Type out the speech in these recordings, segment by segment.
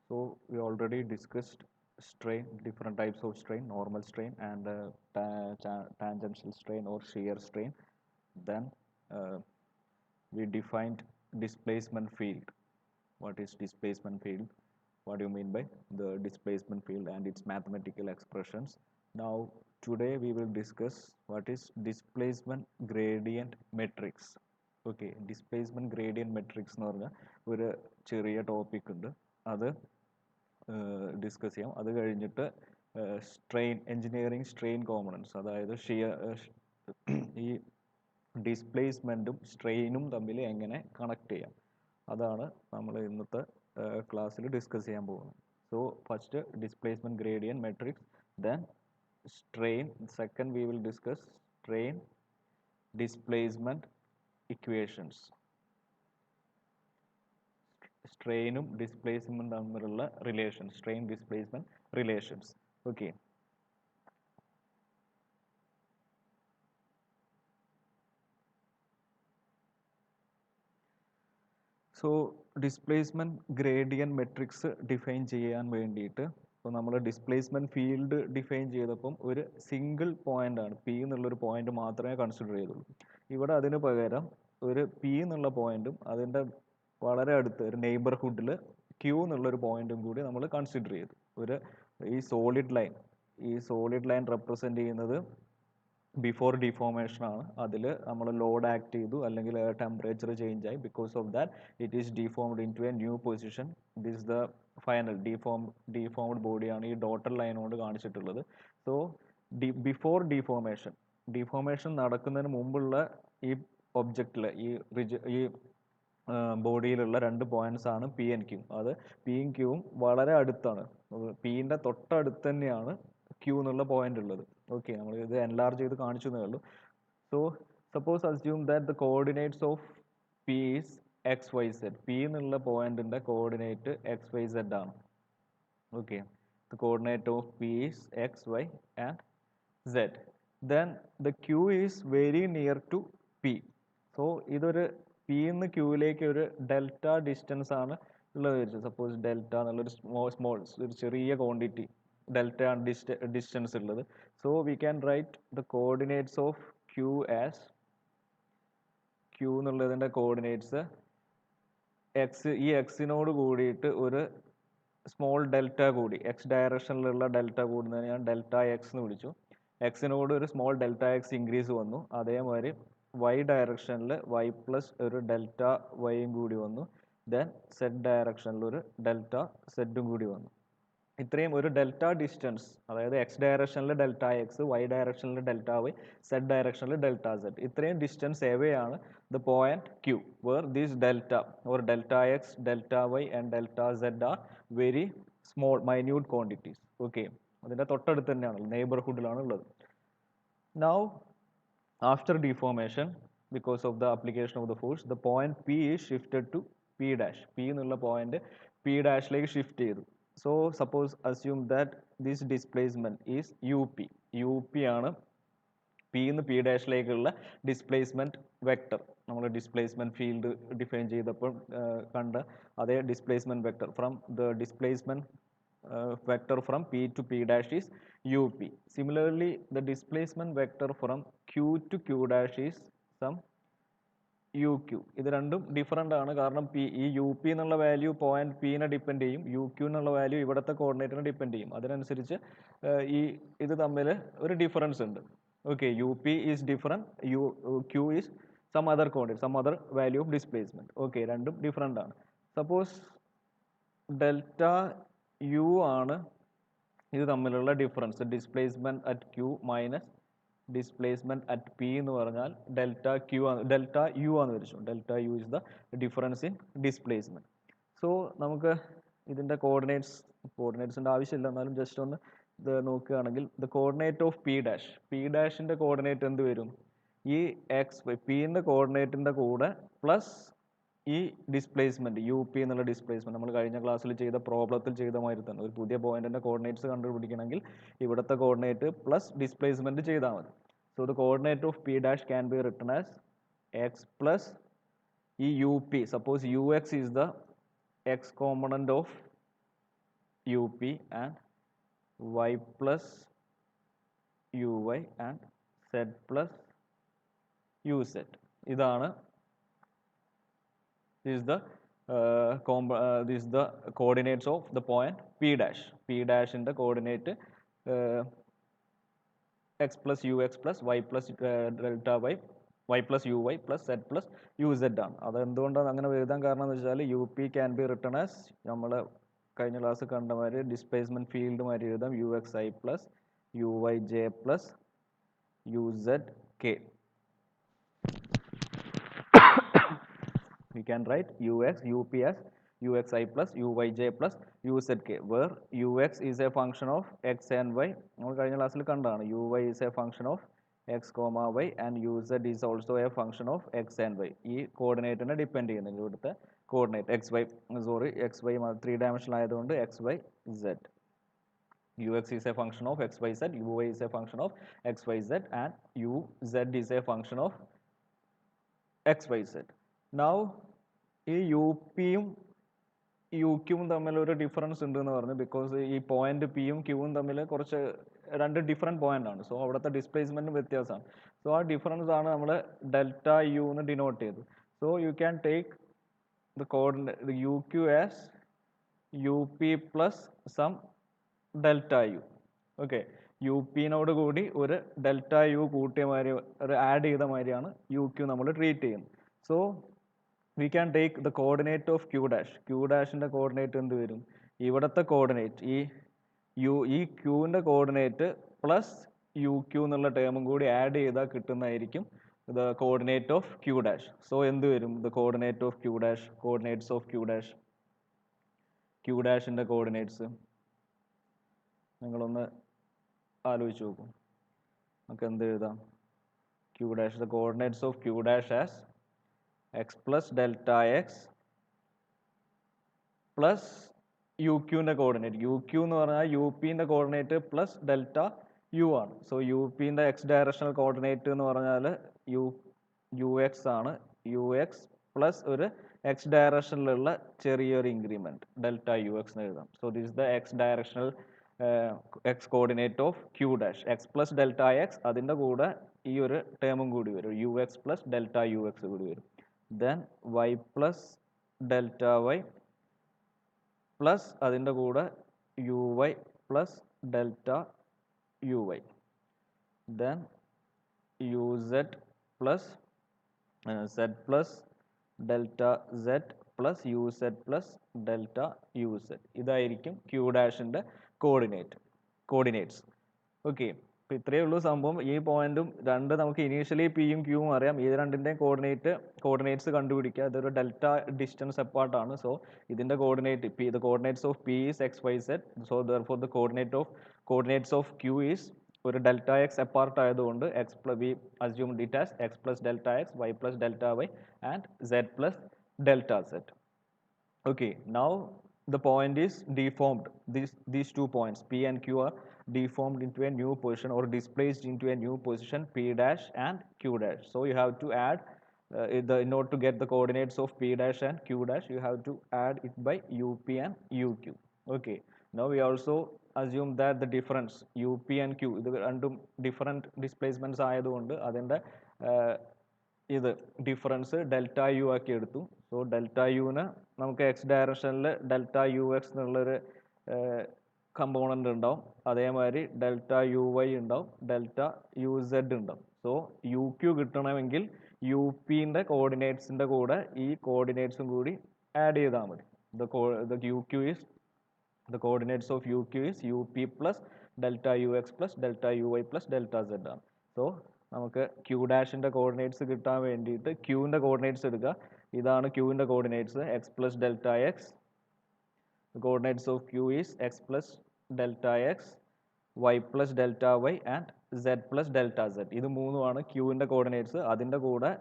So we already discussed strain, different types of strain, normal strain and tangential strain or shear strain. Then uh, we defined displacement field. What is displacement field? What do you mean by the displacement field and its mathematical expressions? Now today we will discuss what is displacement gradient matrix. Okay displacement gradient matrix എന്ന് പറഞ്ഞാൽ ഒരു ചെറിയ topic ഉണ്ട് അത് discuss ചെയ്യാം. അത് കഴിഞ്ഞിട്ട് strain engineering strain components, അതായത് ഈ ഡിസ്പ്ലേസ്മെൻറ്റും സ്ട്രെയിനും തമ്മിൽ എങ്ങനെ കണക്ട് ചെയ്യാം, അതാണ് നമ്മൾ ഇന്നത്തെ ക്ലാസ്സിൽ ഡിസ്കസ് ചെയ്യാൻ പോകുന്നത്. So first displacement gradient matrix, then strain. Second we will discuss strain displacement equations. സ്ട്രെയിനും ഡിസ്പ്ലേസ്മെൻറ്റും തമ്മിലുള്ള relation, strain displacement relations. Okay, so displacement gradient matrix define ചെയ്യാൻ വേണ്ടിയിട്ട് ഇപ്പോൾ നമ്മൾ ഡിസ്പ്ലേസ്മെൻറ്റ് ഫീൽഡ് ഡിഫൈൻ ചെയ്തപ്പം ഒരു സിംഗിൾ പോയിൻ്റ് ആണ്, പി എന്നുള്ളൊരു പോയിൻ്റ് മാത്രമേ കൺസിഡർ ചെയ്തുള്ളൂ. ഇവിടെ അതിന് പകരം ഒരു പി എന്നുള്ള പോയിന്റും അതിൻ്റെ വളരെ അടുത്ത് ഒരു നെയ്ബർഹുഡിൽ ക്യൂ എന്നുള്ളൊരു പോയിന്റും കൂടി നമ്മൾ കൺസിഡർ ചെയ്തു. ഈ സോളിഡ് ലൈൻ റെപ്രസെൻ്റ് ചെയ്യുന്നത് ബിഫോർ ഡിഫോർമേഷൻ ആണ്. അതിൽ നമ്മൾ ലോഡ് ആക്ട് ചെയ്തു അല്ലെങ്കിൽ ടെമ്പറേച്ചർ ചേഞ്ച് ആയി. Because of that it is deformed into a new position. This the final deformed ബോഡിയാണ് ഈ ഡോട്ടഡ് ലൈൻ കൊണ്ട് കാണിച്ചിട്ടുള്ളത്. സോ ബിഫോർ ഡിഫോർമേഷൻ നടക്കുന്നതിന് മുമ്പുള്ള ഈ ഒബ്ജക്റ്റിൽ ഈ ബോഡിയിലുള്ള രണ്ട് പോയിന്റ്സ് ആണ് പി ആൻഡ് ക്യൂ. അത് പിയും ക്യൂവും വളരെ അടുത്താണ്. പിൻ്റെ തൊട്ടടുത്ത് തന്നെയാണ് ക്യൂ എന്നുള്ള പോയിന്റ് ഉള്ളത്. ഓക്കെ, നമ്മൾ ഇത് എൻലാർജ് ചെയ്ത് കാണിച്ചു എന്നേ ഉള്ളൂ. So suppose assume that the coordinates of P is X Y Z. P എന്നുള്ള പോയിന്റിന്റെ കോർഡിനേറ്റ് എക്സ് വൈ സെഡ് ആണ്. Okay, the coordinate of P is X Y and Z. Then the Q is very near to P. So ഇതൊരു P എന്ന് ക്യൂവിലേക്ക് ഒരു delta distance ആണ് ഉള്ളത് വെച്ചു. സപ്പോസ് ഡെൽറ്റ എന്നുള്ളൊരു സ്മോൾ ഒരു ചെറിയ ക്വാണ്ടിറ്റി ഡെൽറ്റ ആണ് ഡിസ്റ്റൻസ് ഉള്ളത്. So we can write the coordinates of Q as Q എന്നുള്ളതിൻ്റെ കോർഡിനേറ്റ്സ് ഈ എക്സിനോട് കൂടിയിട്ട് ഒരു സ്മോൾ ഡെൽറ്റ കൂടി, എക്സ് ഡയറക്ഷനിലുള്ള ഡെൽറ്റ കൂടുന്നതിന് ഞാൻ ഡെൽറ്റ എക്സ് എന്ന് വിളിച്ചു. എക്സിനോട് ഒരു സ്മോൾ ഡെൽറ്റ എക്സ് ഇൻക്രീസ് വന്നു. അതേമാതിരി വൈ ഡയറക്ഷനിൽ വൈ പ്ലസ് ഒരു ഡെൽറ്റ വൈയും കൂടി വന്നു. ദെൻ സെഡ് ഡയറക്ഷനിൽ ഒരു ഡെൽറ്റ സെഡും കൂടി വന്നു. ഇത്രയും ഒരു ഡെൽറ്റ ഡിസ്റ്റൻസ്, അതായത് എക്സ് ഡയറക്ഷനിൽ ഡെൽറ്റ എക്സ്, വൈ ഡയറക്ഷനിൽ ഡെൽറ്റ വൈ, സെഡ് ഡയറക്ഷനിൽ ഡെൽറ്റ സെഡ്, ഇത്രയും ഡിസ്റ്റൻസ് എവേ ആണ് the point Q, where these delta or delta X, delta Y and delta Z are very small minute quantities. Okay, അതിൻ്റെ തൊട്ടടുത്ത് തന്നെയാണ്, നെയ്ബർഹുഡിലാണ് ഉള്ളത്. Now after deformation, because of the application of the force, the point P is shifted to P dash. P എന്നുള്ള point P ഡാഷിലേക്ക് shift ചെയ്തു. So suppose assume that this displacement is U P. U P ആണ് P എന്ന് P ഡാഷിലേക്കുള്ള displacement vector. നമ്മൾ displacement field define ചെയ്തപ്പോൾ കണ്ട അതേ displacement vector from the displacement vector from P to P dash is UP. Similarly, the displacement vector from Q to Q dash is some UQ. ഇത് രണ്ടും different ആണ്. കാരണം ഈ U P എന്നുള്ള value point പിനെ ഡിപ്പെൻഡ് ചെയ്യും, U q എന്നുള്ള value ഇവിടുത്തെ കോർഡിനേറ്റിനെ ഡിപ്പെൻഡ് ചെയ്യും. അതിനനുസരിച്ച് ഇത് തമ്മിൽ ഒരു ഡിഫറൻസ് ഉണ്ട്. Okay, U P is different, Q is some other coordinate, some other value of displacement. Okay, രണ്ടും ഡിഫറൻ്റ് ആണ്. സപ്പോസ് ഡെൽറ്റ യു ആണ് ഇത് തമ്മിലുള്ള difference, displacement at Q minus displacement at P എന്ന് പറഞ്ഞാൽ ഡെൽറ്റ യു ആണെന്ന് വിളിച്ചു. Delta U is the difference in displacement. So നമുക്ക് ഇതിൻ്റെ കോർഡിനേറ്റ്സിൻ്റെ ആവശ്യമില്ല, എന്നാലും ജസ്റ്റ് ഒന്ന് ഇത് നോക്കുകയാണെങ്കിൽ the coordinate of P dash, P ഡാഷിൻ്റെ കോർഡിനേറ്റ് എന്ത് വരും? ഈ എക്സ് വൈ പിൻ്റെ കോർഡിനേറ്റിൻ്റെ കൂടെ പ്ലസ് ഈ ഡിസ്പ്ലേസ്മെന്റ് യു പി എന്നുള്ള ഡിസ്പ്ലേസ്മെന്റ് നമ്മൾ കഴിഞ്ഞ ക്ലാസ്സിൽ ചെയ്ത പ്രോബ്ലത്തിൽ ചെയ്ത മാതിരി തന്നെ ഒരു പുതിയ പോയിന്റിന്റെ കോർഡിനേറ്റ്സ് കണ്ടുപിടിക്കണമെങ്കിൽ ഇവിടുത്തെ കോർഡിനേറ്റ് പ്ലസ് ഡിസ്പ്ലേസ്മെന്റ് ചെയ്താൽ മതി. So the coordinate of P dash can be written as X plus ഈ U P. Suppose U X is the X component of UP and Y plus UY and Z plus UZ. ഇതാണ് this is the coordinates of the point P dash. P dash in the coordinate x plus ux plus y plus delta y plus uy plus z plus uz ആണ്. അത് എന്തുകൊണ്ടാണ് അങ്ങനെ എഴുതാൻ കാരണം എന്ന് വെച്ചാൽ U P can be written as നമ്മൾ കഴിഞ്ഞ ക്ലാസ് കണ്ട മാതിരി ഡിസ്പ്ലേസ്മെൻറ്റ് ഫീൽഡ് മാതിരി എഴുതാം U X I plus U Y J plus U Z K. We can write ux up as uxi plus uyj plus uzk, where ux is a function of x and y. നമ്മൾ കഴിഞ്ഞ ക്ലാസ്സിൽ കണ്ടതാണ് uy is a function of x, y and uz is also a function of x and y. ഈ കോർഡിനേറ്റിനെ depend ചെയ്യുന്നു. ഇവിടുത്തെ coordinate X Y X Y 3 dimensional ആയതുകൊണ്ട് X Y Z. ux is a function of x y z, uy is a function of x y z and uz is a function of x y z. Now ഈ U പിയും U ക്യൂവും തമ്മിൽ ഒരു difference ഉണ്ടെന്ന് പറഞ്ഞു. Because ഈ point പിയും ക്യൂവും തമ്മിൽ കുറച്ച് രണ്ട് ഡിഫറെൻറ്റ് പോയിന്റ് ആണ്. സോ അവിടുത്തെ ഡിസ്പ്ലേസ്മെൻറ്റും വ്യത്യാസമാണ്. സോ ആ ഡിഫറൻസ് ആണ് നമ്മൾ ഡെൽറ്റ യു എന്ന് ഡിനോട്ട് ചെയ്തത്. So you can take the coordinate U Q as U P plus some delta U. Okay, U പിനോട് കൂടി ഒരു ഡെൽറ്റ യു കൂട്ടിയ മാതിരി ഒരു ആഡ് ചെയ്ത മാതിരിയാണ് യു ക്യൂ നമ്മൾ ട്രീറ്റ് ചെയ്യുന്നത്. So we can take the coordinate of q dash. q ഡാഷിൻ്റെ കോർഡിനേറ്റ് എന്ത് വരും? ഇവിടുത്തെ കോർഡിനേറ്റ് ഈ ക്യൂവിൻ്റെ കോർഡിനേറ്റ് പ്ലസ് യു ക്യൂ എന്നുള്ള ടേമും കൂടി ആഡ് ചെയ്താൽ കിട്ടുന്നതായിരിക്കും the coordinate of q dash. So എന്ത് വരും? The coordinate of q dash, coordinates of q dash, q ഡാഷിൻ്റെ കോർഡിനേറ്റ്സ് നിങ്ങളൊന്ന് ആലോചിച്ച് നോക്കും. നമുക്ക് എന്ത് എഴുതാം? Q dash, the coordinates of q dash as x plus delta x plus u ക്യൂവിൻ്റെ കോർഡിനേറ്റ്. യു ക്യൂ എന്ന് പറഞ്ഞാൽ യു പിൻ്റെ കോർഡിനേറ്റ് പ്ലസ് ഡെൽറ്റ യു ആണ്. സോ യു പിൻ്റെ എക്സ് ഡയറക്ഷണൽ കോർഡിനേറ്റ് എന്ന് പറഞ്ഞാൽ യു എക്സ് ആണ്. യു എക്സ് പ്ലസ് ഒരു എക്സ് ഡയറക്ഷനിലുള്ള ചെറിയൊരു ഇൻക്രിമെൻറ്റ് ഡെൽറ്റ യു എക്സ് എന്ന് എഴുതാം. So this the x directional x coordinate of q dash. X plus delta x, അതിൻ്റെ കൂടെ ഈ ഒരു ടേമും കൂടി വരും, u X plus delta U X കൂടി വരും. Then y plus delta y plus അതിൻ്റെ കൂടെ uy plus delta uy. Then uz plus z plus delta z plus uz plus delta uz. ഇതായിരിക്കും ക്യൂ ഡാഷിൻ്റെ കോർഡിനേറ്റ്സ്. ഓക്കെ, അപ്പോൾ ഇത്രയേ ഉള്ളൂ സംഭവം. ഈ പോയിന്റും രണ്ട് നമുക്ക് ഇനീഷ്യലി പിയും ക്യൂവും അറിയാം. ഇത് രണ്ടിൻ്റെയും കോർഡിനേറ്റ്സ് കണ്ടുപിടിക്കുക. ഇതൊരു ഡെൽറ്റ ഡിസ്റ്റൻസ് അപ്പാർട്ടാണ്. സോ ഇതിൻ്റെ coordinate P, the coordinates of P is X Y Z. So therefore the coordinates of Q is ഒരു ഡെൽറ്റ എക്സ് അപ്പാർട്ട് ആയതുകൊണ്ട് X plus we assume it as X plus delta X, Y plus delta Y and Z plus delta Z. Okay, now the point is deformed. These 2 points P and Q are deformed into a new position or displaced into a new position P dash and Q dash. So you have to add in order to get the coordinates of P dash and Q dash, you have to add it by UP and UQ. Okay, now we also assume that the difference UP and Q ഇത് രണ്ടും different displacements ആയതുകൊണ്ട് അതിൻ്റെ ഇത് difference delta U ആക്കി എടുത്തു. So delta യുവിന് നമുക്ക് X ഡയറക്ഷനിൽ delta U X എന്നുള്ളൊരു കമ്പോണൻ്റ് ഉണ്ടാവും. അതേമാതിരി ഡെൽറ്റ യു വൈ ഉണ്ടാവും, ഡെൽറ്റ യു സെഡ് ഉണ്ടാവും. സോ യു ക്യു കിട്ടണമെങ്കിൽ യു പിൻ്റെ കോർഡിനേറ്റ്സിൻ്റെ കൂടെ ഈ കോർഡിനേറ്റ്സും കൂടി ആഡ് ചെയ്താൽ മതി. The U Q is the coordinates of U Q is U P plus delta U X plus delta U Y plus delta Z ആണ്. സോ നമുക്ക് ക്യൂ ഡാഷിൻ്റെ കോർഡിനേറ്റ്സ് കിട്ടാൻ വേണ്ടിയിട്ട് ക്യൂവിൻ്റെ കോർഡിനേറ്റ്സ് എടുക്കുക. ഇതാണ് ക്യൂവിൻ്റെ coordinates X plus delta X. Coordinates of Q is X plus delta X, Y plus delta Y and Z plus delta Z. ഇത് മൂന്നുമാണ് ക്യൂവിൻ്റെ കോർഡിനേറ്റ്സ്. അതിൻ്റെ കൂടെ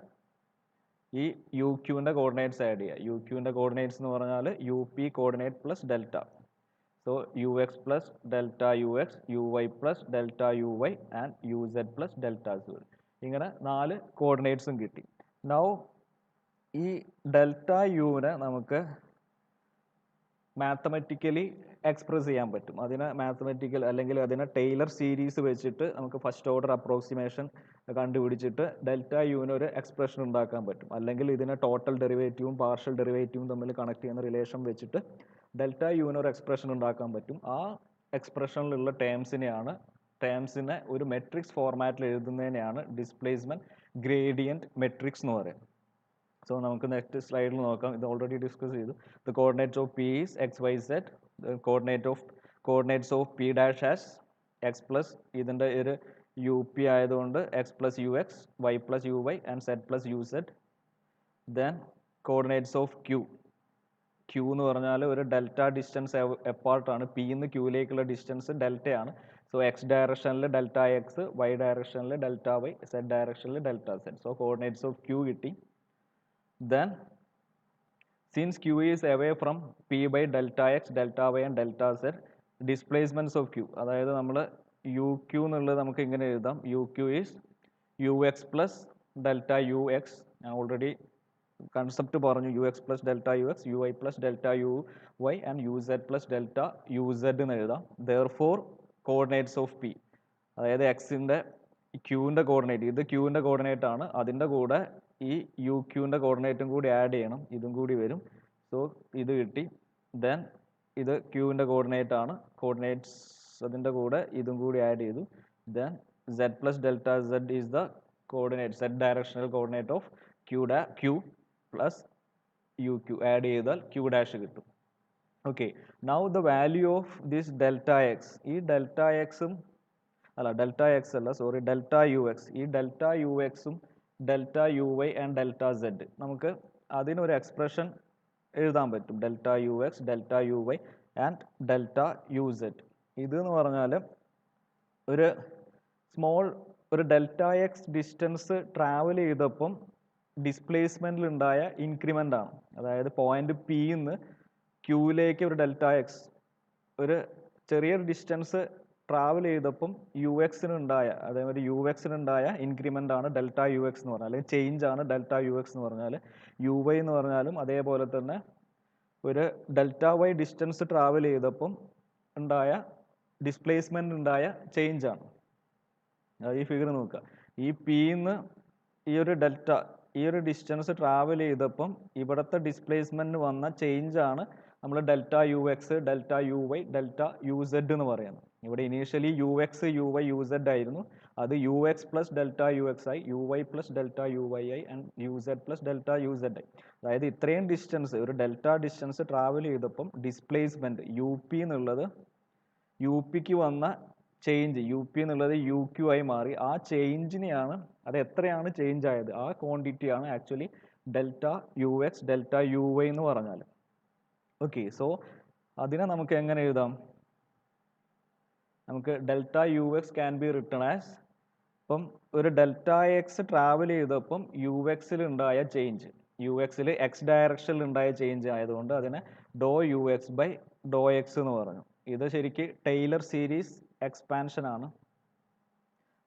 ഈ യു ക്യൂവിൻ്റെ കോർഡിനേറ്റ്സ് ആഡ് ചെയ്യുക. യു ക്യൂവിൻ്റെ കോർഡിനേറ്റ്സ് എന്ന് പറഞ്ഞാൽ U P coordinate plus delta. So U X plus delta U X, U Y plus delta U Y and you said plus delta Z. ഇങ്ങനെ 4 കോർഡിനേറ്റ്സും കിട്ടി. നൗ ഈ ഡെൽറ്റ യുവിനെ നമുക്ക് mathematically express ചെയ്യാൻ പറ്റും. അതിനെ മാത്തമെറ്റിക്കൽ അല്ലെങ്കിൽ അതിനെ ടൈലർ സീരീസ് വെച്ചിട്ട് നമുക്ക് ഫസ്റ്റ് ഓർഡർ അപ്രോക്സിമേഷൻ കണ്ടുപിടിച്ചിട്ട് ഡെൽറ്റ യുവിന് ഒരു എക്സ്പ്രഷൻ ഉണ്ടാക്കാൻ പറ്റും. അല്ലെങ്കിൽ ഇതിനെ ടോട്ടൽ ഡെറിവേറ്റീവും പാർഷ്യൽ ഡെറിവേറ്റീവും തമ്മിൽ കണക്ട് ചെയ്യുന്ന റിലേഷൻ വെച്ചിട്ട് ഡെൽറ്റ യുവിന് ഒരു എക്സ്പ്രഷൻ ഉണ്ടാക്കാൻ പറ്റും. ആ എക്സ്പ്രഷനിലുള്ള ടേംസിനെ ഒരു മെട്രിക്സ് ഫോർമാറ്റിൽ എഴുതുന്നതിനെയാണ് ഡിസ്പ്ലേസ്മെന്റ് ഗ്രേഡിയന്റ് മെട്രിക്സ് എന്ന് പറയുന്നത്. സോ നമുക്ക് നെക്സ്റ്റ് സ്ലൈഡിൽ നോക്കാം. ഇത് ഓൾറെഡി ഡിസ്കസ് ചെയ്തു. The coordinates of P is X Y Z. Coordinates of P dash as X plus ഇതിൻ്റെ ഒരു യു പി ആയതുകൊണ്ട് X plus U X, Y plus U Y and Z plus U Z. Then coordinates of Q എന്ന് പറഞ്ഞാൽ ഒരു delta distance എപ്പാർട്ടാണ്. P നിന്ന് ക്യൂയിലേക്കുള്ള distance ഡെൽറ്റയാണ്. സോ എക്സ് ഡയറക്ഷനിൽ ഡെൽറ്റ എക്സ്, വൈ ഡയറക്ഷനിൽ ഡെൽറ്റ വൈ, സെഡ് ഡയറക്ഷനിൽ delta Z. So coordinates of Q കിട്ടി. Then since q is away from p by delta x, delta y and delta z, displacements of q, അതായത് നമ്മൾ U Q എന്നുള്ളത് നമുക്ക് ഇങ്ങനെ എഴുതാം. U Q is U X plus delta U X. ഞാൻ already concept പറഞ്ഞു. U X plus delta U X, U Y plus delta U Y and you said plus delta you said എന്ന് എഴുതാം. Therefore coordinates of P, അതായത് എക്സിൻ്റെ ക്യൂവിൻ്റെ coordinate, ഇത് ക്യൂവിൻ്റെ coordinate ആണ്. അതിൻ്റെ കൂടെ ഈ യു ക്യൂവിൻ്റെ കോർഡിനേറ്റും കൂടി ആഡ് ചെയ്യണം, ഇതും കൂടി വരും. സോ ഇത് കിട്ടി. ദെൻ ഇത് ക്യൂവിൻ്റെ കോർഡിനേറ്റ് ആണ്, കോർഡിനേറ്റ്സ് അതിൻ്റെ കൂടെ ഇതും കൂടി ആഡ് ചെയ്തു. Then Z plus delta Z is the coordinate, Z directional coordinate of Q plus U Q add ചെയ്താൽ ക്യൂ ഡാഷ് കിട്ടും. Okay, now the value of this delta X, ഈ ഡെൽറ്റ എക്സും ഡെൽറ്റ എക്സ് അല്ല sorry delta U X, ഈ delta U എക്സും delta U Y and delta Z, നമുക്ക് അതിനൊരു expression എഴുതാൻ പറ്റും. Delta U X, delta U Y and delta U Z. ഇതെന്ന് പറഞ്ഞാൽ ഒരു ഡെൽറ്റ എക്സ് ഡിസ്റ്റൻസ് ട്രാവൽ ചെയ്തപ്പം ഡിസ്പ്ലേസ്മെൻറ്റിലുണ്ടായ ഇൻക്രിമെൻ്റ് ആണ്. അതായത് പോയിന്റ് പി നിന്ന് ക്യൂവിലേക്ക് ഒരു ഡെൽറ്റ എക്സ് ഒരു ചെറിയൊരു ഡിസ്റ്റൻസ് ട്രാവൽ ചെയ്തപ്പം യു എക്സിനുണ്ടായ, അതേമാതിരി യു എക്സിനുണ്ടായ ഇൻക്രിമെൻ്റ് ആണ് ഡെൽറ്റ യു എക്സ് എന്ന് പറഞ്ഞാൽ, അല്ലെങ്കിൽ ചേഞ്ച് ആണ് ഡെൽറ്റ യു എക്സ് എന്ന് പറഞ്ഞാൽ. യു വൈ എന്ന് പറഞ്ഞാലും അതേപോലെ തന്നെ ഒരു ഡെൽറ്റ വൈ ഡിസ്റ്റൻസ് ട്രാവൽ ചെയ്തപ്പം ഉണ്ടായ ഡിസ്പ്ലേസ്മെൻ്റ് ഉണ്ടായ ചേഞ്ച് ആണ്. ഈ ഫിഗർ നോക്കുക. ഈ പിന്ന് ഈ ഒരു ഡിസ്റ്റൻസ് ട്രാവൽ ചെയ്തപ്പം ഇവിടുത്തെ ഡിസ്പ്ലേസ്മെൻറ്റ് വന്ന ചേഞ്ച് ആണ് നമ്മൾ delta U X, delta U Y, delta you said എന്ന് പറയുന്നത്. ഇവിടെ initially u X, U y, u z ആയിരുന്നു. അത് u X plus delta U x ആയി, u Y plus delta U y ആയി and you said plus delta U z ആയി. അതായത് ഇത്രയും ഡിസ്റ്റൻസ്, ഒരു ഡെൽറ്റ ഡിസ്റ്റൻസ് ട്രാവൽ ചെയ്തപ്പം ഡിസ്പ്ലേസ്മെൻറ്റ് യു പി എന്നുള്ളത്, യു പിക്ക് വന്ന ചേഞ്ച്, യു പി എന്നുള്ളത് യു ക്യു ആയി മാറി. ആ ചേഞ്ചിനെയാണ്, അത് എത്രയാണ് ചേഞ്ച് ആയത്, ആ ക്വാണ്ടിറ്റിയാണ് actually delta U X, delta U y എന്ന് പറഞ്ഞാൽ. ഓക്കെ, സോ അതിനെ നമുക്ക് എങ്ങനെ എഴുതാം? നമുക്ക് delta U X can be written as, ഇപ്പം ഒരു ഡെൽറ്റ എക്സ് ട്രാവൽ ചെയ്തപ്പം യു എക്സിൽ ഉണ്ടായ ചേഞ്ച്, യു എക്സിൽ എക്സ് ഡയറക്ഷനിൽ ഉണ്ടായ ചേഞ്ച് ആയതുകൊണ്ട് അതിനെ doh U X by Dr x എന്ന് പറഞ്ഞു. ഇത് ശരിക്ക് ടൈലർ സീരീസ് എക്സ്പാൻഷൻ ആണ്.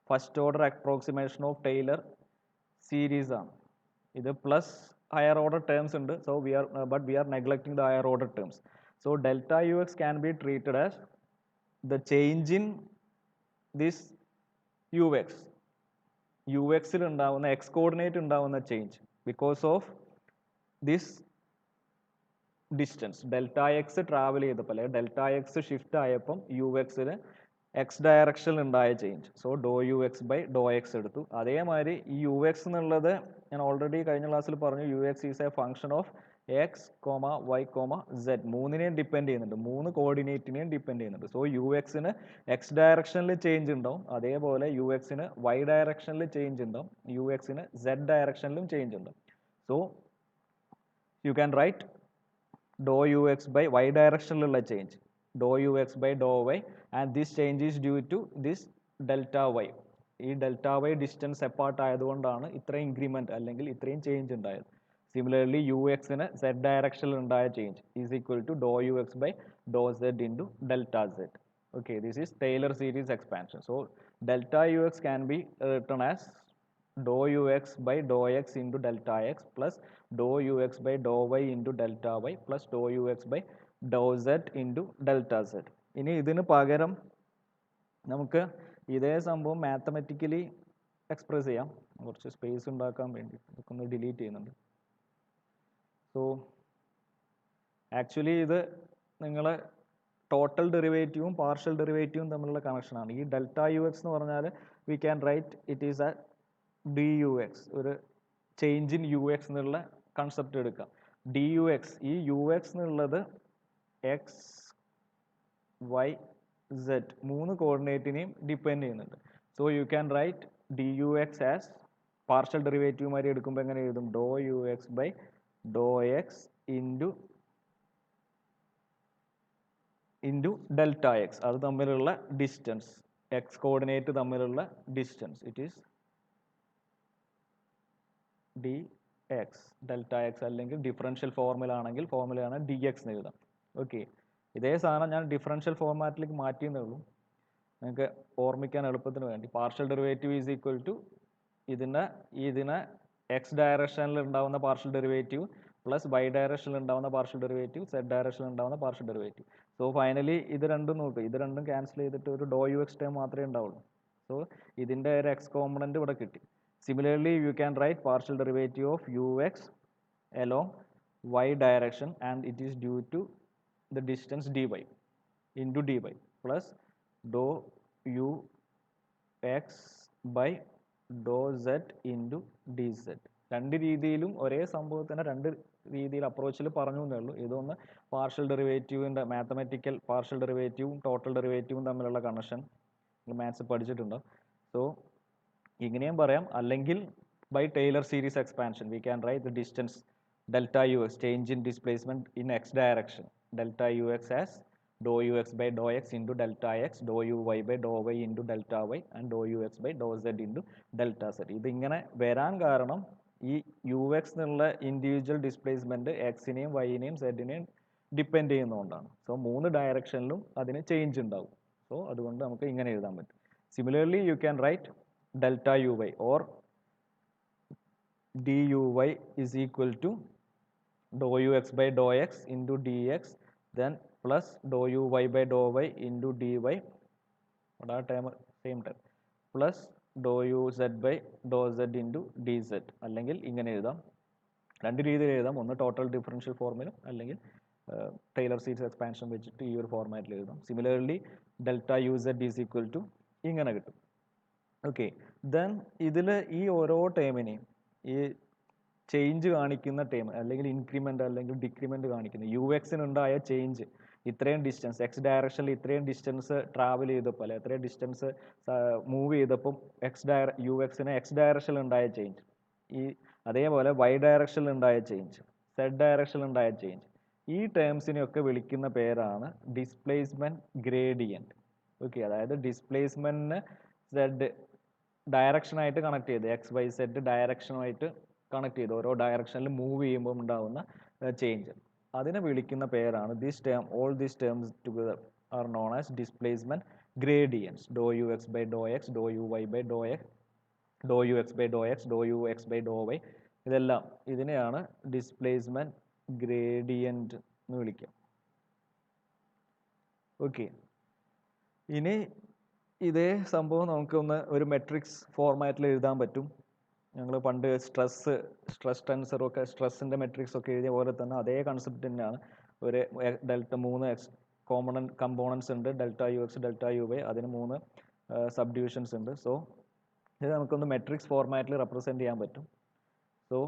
First order approximation of Taylor series ആണ്. ഇത് പ്ലസ് higher order terms ഉണ്ട്. So but we are neglecting the higher order terms. So delta ux can be treated as the change in this ux. ux ൽ ഉണ്ടാവുന്ന x coordinate ഉണ്ടാവുന്ന change because of this distance. Delta x travel ചെയ്തപ്പോൾ അല്ലെങ്കിൽ delta X shift ആയപ്പം U എക്സിൽ X ഡയറക്ഷനിൽ ഉണ്ടായ change. So doe U X by Dr X എടുത്തു. അതേമാതിരി ഈ യു എക്സ് എന്നുള്ളത് ഞാൻ ഓൾറെഡി കഴിഞ്ഞ ക്ലാസ്സിൽ പറഞ്ഞു, U X is a function of x comma y comma z, മൂന്നിനെയും ഡിപ്പെൻഡ് ചെയ്യുന്നുണ്ട്, മൂന്ന് കോർഡിനേറ്റിനെയും ഡിപ്പെൻഡ് ചെയ്യുന്നുണ്ട്. സോ യു എക്സിന് എക്സ് ഡയറക്ഷനിൽ ചേഞ്ച് ഉണ്ടാവും, അതേപോലെ യു എക്സിന് വൈ ഡയറക്ഷനിൽ ചേഞ്ച് ഉണ്ടാവും, യു എക്സിന് സെഡ് ഡയറക്ഷനിലും ചേഞ്ച് ഉണ്ടാവും. So you can write doh U X by y ഡയറക്ഷനിലുള്ള change, doh U X by Dr y, and this change is due to this delta y. ഈ delta y distance apart ആയതുകൊണ്ടാണ് ഇത്രയും increment അല്ലെങ്കിൽ ഇത്രയും change ഉണ്ടായത്. Similarly U എക്സിന് Z ഡയറക്ഷനിൽ ഉണ്ടായ change is equal to doe U X by Dr Z into delta Z. Okay, this is Taylor series expansion. So delta U X can be written as Dr U X by Dr X into delta X plus doe U X by Dr Y into delta Y plus doe U X by Dr Z into delta Z. ഇനി ഇതിന് പകരം നമുക്ക് ഇതേ സംഭവം mathematically express ചെയ്യാം. കുറച്ച് space ഉണ്ടാക്കാൻ വേണ്ടി ഇതൊക്കെ ഒന്ന് ഡിലീറ്റ് ചെയ്യുന്നുണ്ട്. സോ ആക്ച്വലി ഇത് നിങ്ങൾ ടോട്ടൽ ഡെറിവേറ്റീവും പാർഷ്യൽ ഡെറിവേറ്റീവും തമ്മിലുള്ള കണക്ഷനാണ്. ഈ ഡെൽറ്റ യു എക്സ് എന്ന് പറഞ്ഞാൽ we can write it is a d u x, ഒരു ചേഞ്ച് ഇൻ യു എക്സ് എന്നുള്ള കൺസെപ്റ്റ് എടുക്കാം. ഡി യു എക്സ്, ഈ യു എക്സ് എന്നുള്ളത് എക്സ് വൈ സെഡ് മൂന്ന് കോർഡിനേറ്റിനെയും ഡിപ്പെൻഡ് ചെയ്യുന്നുണ്ട്. So you can write d u X as partial ഡെറിവേറ്റീവുമാരി എടുക്കുമ്പോൾ എങ്ങനെ എഴുതും? Doh U X by Dr X into delta x. അത് തമ്മിലുള്ള ഡിസ്റ്റൻസ്, എക്സ് കോർഡിനേറ്റ് തമ്മിലുള്ള distance, it is d x delta X. അല്ലെങ്കിൽ ഡിഫറൻഷ്യൽ ഫോർമുലയാണെങ്കിൽ ഫോർമുലയാണ് ഡി എക്സ് എന്ന് എഴുതാം. ഓക്കെ, ഇതേ സാധനം ഞാൻ ഡിഫറൻഷ്യൽ ഫോർമാറ്റിലേക്ക് മാറ്റിയെന്നേ ഉള്ളൂ, നിങ്ങൾക്ക് ഓർമ്മിക്കാൻ എളുപ്പത്തിന് വേണ്ടി. Partial derivative is equal to ഇതിനെ എക്സ് ഡയറക്ഷനിൽ ഉണ്ടാവുന്ന പാർഷ്യൽ ഡെറിവേറ്റീവ് പ്ലസ് വൈ ഡയറക്ഷനിൽ ഉണ്ടാവുന്ന പാർഷ്യൽ ഡെറിവേറ്റീവ്, സെഡ് ഡയറക്ഷനിൽ ഉണ്ടാവുന്ന പാർഷ്യൽ ഡെറിവേറ്റീവ്. സോ ഫൈനലി ഇത് രണ്ടും നോക്കുക, ഇത് രണ്ടും ക്യാൻസൽ ചെയ്തിട്ട് ഒരു ഡോ യു എക്സ് ടൈം മാത്രമേ ഉണ്ടാവുള്ളൂ. സോ ഇതിൻ്റെ ഒരു എക്സ് കോമ്പണൻറ്റ് ഇവിടെ കിട്ടി. Similarly, you can write partial derivative of ux along y direction, and it is due to the distance dy into dy plus dou ux by dou z into dz. രണ്ട് രീതിയിലും ഒരേ സംഭവത്തിന് രണ്ട് രീതിയിൽ അപ്രോച്ചിൽ പറഞ്ഞു എന്നേ ഉള്ളൂ. ഇതൊന്ന് പാർഷ്യൽ ഡെറിവേറ്റീവിൻ്റെ മാത്തമാറ്റിക്കൽ പാർഷ്യൽ ഡെറിവേറ്റീവും ടോട്ടൽ ഡെറിവേറ്റീവും തമ്മിലുള്ള കണക്ഷൻ മാത്സ് പഠിച്ചിട്ടുണ്ടോ? സോ ഇങ്ങനെയും പറയാം. അല്ലെങ്കിൽ by Taylor series expansion we can write the distance delta U X, change in displacement in X direction, delta U X as Dr U X by Dr X into delta X, Dr U Y by Dr Y into delta Y and doe U X by Dr Z into delta Z. ഇതിങ്ങനെ വരാൻ കാരണം ഈ u x എന്നുള്ള individual displacement എക്സിനെയും വൈനെയും സെഡിനെയും depend ചെയ്യുന്നതുകൊണ്ടാണ്. So മൂന്ന് ഡയറക്ഷനിലും അതിന് change ഉണ്ടാവും. So അതുകൊണ്ട് നമുക്ക് ഇങ്ങനെ എഴുതാൻ പറ്റും. Similarly you can right delta uy or duy is equal to dou ux by dou x into dx, then plus dou uy by dou y into dy, what term same term, plus dou uz by dou z into dz. അല്ലെങ്കിൽ ഇങ്ങനെ എഴുതാം, രണ്ട് രീതിയിൽ എഴുതാം. ഒന്ന് total differential formula, അല്ലെങ്കിൽ Taylor series expansion വെച്ചിട്ട് ഈ ഒരു ഫോർമാറ്റിൽ എഴുതാം. Similarly delta U Z is equal to ഇങ്ങനെ കിട്ടും. ഓക്കെ, ദെൻ ഇതിൽ ഈ ഓരോ ടേമിനെയും ഈ ചേഞ്ച് കാണിക്കുന്ന ടേം, അല്ലെങ്കിൽ ഇൻക്രിമെൻ്റ് അല്ലെങ്കിൽ ഡിക്രിമെൻ്റ് കാണിക്കുന്ന യു എക്സിനുണ്ടായ ചേഞ്ച്, ഇത്രയും ഡിസ്റ്റൻസ് എക്സ് ഡയറക്ഷനിൽ ഇത്രയും ഡിസ്റ്റൻസ് ട്രാവൽ ചെയ്തപ്പോൾ, അല്ലെ ഇത്രയും ഡിസ്റ്റൻസ് മൂവ് ചെയ്തപ്പം യു എക്സിന് എക്സ് ഡയറക്ഷനിൽ ഉണ്ടായ ചേഞ്ച്, ഈ അതേപോലെ വൈ ഡയറക്ഷനിൽ ഉണ്ടായ ചേഞ്ച്, സെഡ് ഡയറക്ഷനിൽ ഉണ്ടായ ചേഞ്ച്, ഈ ടേംസിനെയൊക്കെ വിളിക്കുന്ന പേരാണ് ഡിസ്പ്ലേസ്മെൻറ്റ് ഗ്രേഡിയൻറ്റ്. ഓക്കെ, അതായത് ഡിസ്പ്ലേസ്മെൻറ്റിന് സെഡ് ഡയറക്ഷനായിട്ട് കണക്ട് ചെയ്ത്, എക്സ് വൈ സെഡ് ഡയറക്ഷനുമായിട്ട് കണക്ട് ചെയ്ത് ഓരോ ഡയറക്ഷനിൽ മൂവ് ചെയ്യുമ്പോൾ ഉണ്ടാകുന്ന ചേഞ്ച്, അതിനെ വിളിക്കുന്ന പേരാണ് this term. All these terms together are known as displacement gradients. Doe U X by Dr X, Dr U Y by Dr X, Dr U X by Dr X, Dr U X by Dr Y, ഇതെല്ലാം ഇതിനെയാണ് displacement gradient എന്ന് വിളിക്കുക. Okay, ഇനി ഇതേ സംഭവം നമുക്കൊന്ന് ഒരു matrix ഫോർമാറ്റിൽ എഴുതാൻ പറ്റും. ഞങ്ങൾ പണ്ട് സ്ട്രെസ് ടെൻസറൊക്കെ, സ്ട്രെസ്സിൻ്റെ മെട്രിക്സ് ഒക്കെ എഴുതിയ പോലെ തന്നെ അതേ കൺസെപ്റ്റ് തന്നെയാണ്. ഒരു ഡെൽറ്റ 3 കമ്പോണൻസ് ഉണ്ട്, delta U X, delta U Y, അതിന് 3 സബ് ഡിവിഷൻസ് ഉണ്ട്. സോ ഇത് നമുക്കൊന്ന് മെട്രിക്സ് ഫോർമാറ്റിൽ റെപ്രസെൻറ്റ് ചെയ്യാൻ പറ്റും. സോ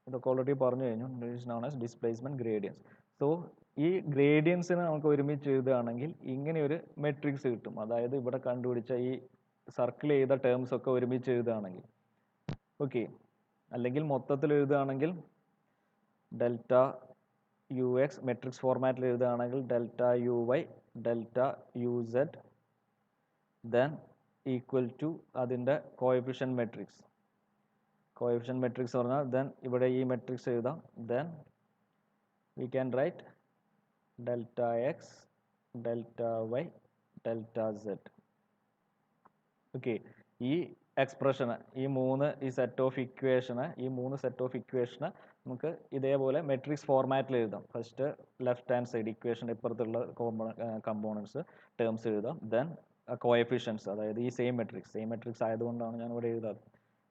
ഇതൊക്കെ ഓൾറെഡി പറഞ്ഞു കഴിഞ്ഞു. It is known as displacement gradients. So ഈ ഗ്രേഡിയൻസിനെ നമുക്ക് ഒരുമിച്ച് എഴുതുകയാണെങ്കിൽ ഇങ്ങനെ ഒരു മെട്രിക്സ് കിട്ടും. അതായത് ഇവിടെ കണ്ടുപിടിച്ച ഈ സർക്കിൾ ചെയ്ത ടേംസ് ഒക്കെ ഒരുമിച്ച് എഴുതുകയാണെങ്കിൽ, ഓക്കെ, അല്ലെങ്കിൽ മൊത്തത്തിൽ എഴുതുകയാണെങ്കിൽ ഡെൽറ്റ യു എക്സ് മെട്രിക്സ് ഫോർമാറ്റിൽ എഴുതുകയാണെങ്കിൽ delta U Y, delta U Z, then equal to അതിൻ്റെ കോഎഫിഷ്യൻ്റ് മെട്രിക്സ്. കോഎഫിഷ്യൻ്റ് മെട്രിക്സ് പറഞ്ഞാൽ ദെൻ ഇവിടെ ഈ മെട്രിക്സ് എഴുതാം. Then we can write delta X, delta Y, delta Z. Okay, ഈ എക്സ്പ്രഷന് ഈ മൂന്ന് സെറ്റ് ഓഫ് ഇക്വേഷന് നമുക്ക് ഇതേപോലെ മെട്രിക്സ് ഫോർമാറ്റിൽ എഴുതാം. ഫസ്റ്റ് ലെഫ്റ്റ് ഹാൻഡ് സൈഡ് ഇക്വേഷൻ്റെ ഇപ്പുറത്തുള്ള കമ്പോണൻസ് ടേംസ് എഴുതാം. ദെൻ കോഎഫിഷ്യൻസ്, അതായത് ഈ സെയിം മെട്രിക്സ് ആയതുകൊണ്ടാണ് ഞാൻ ഇവിടെ എഴുതാറ്.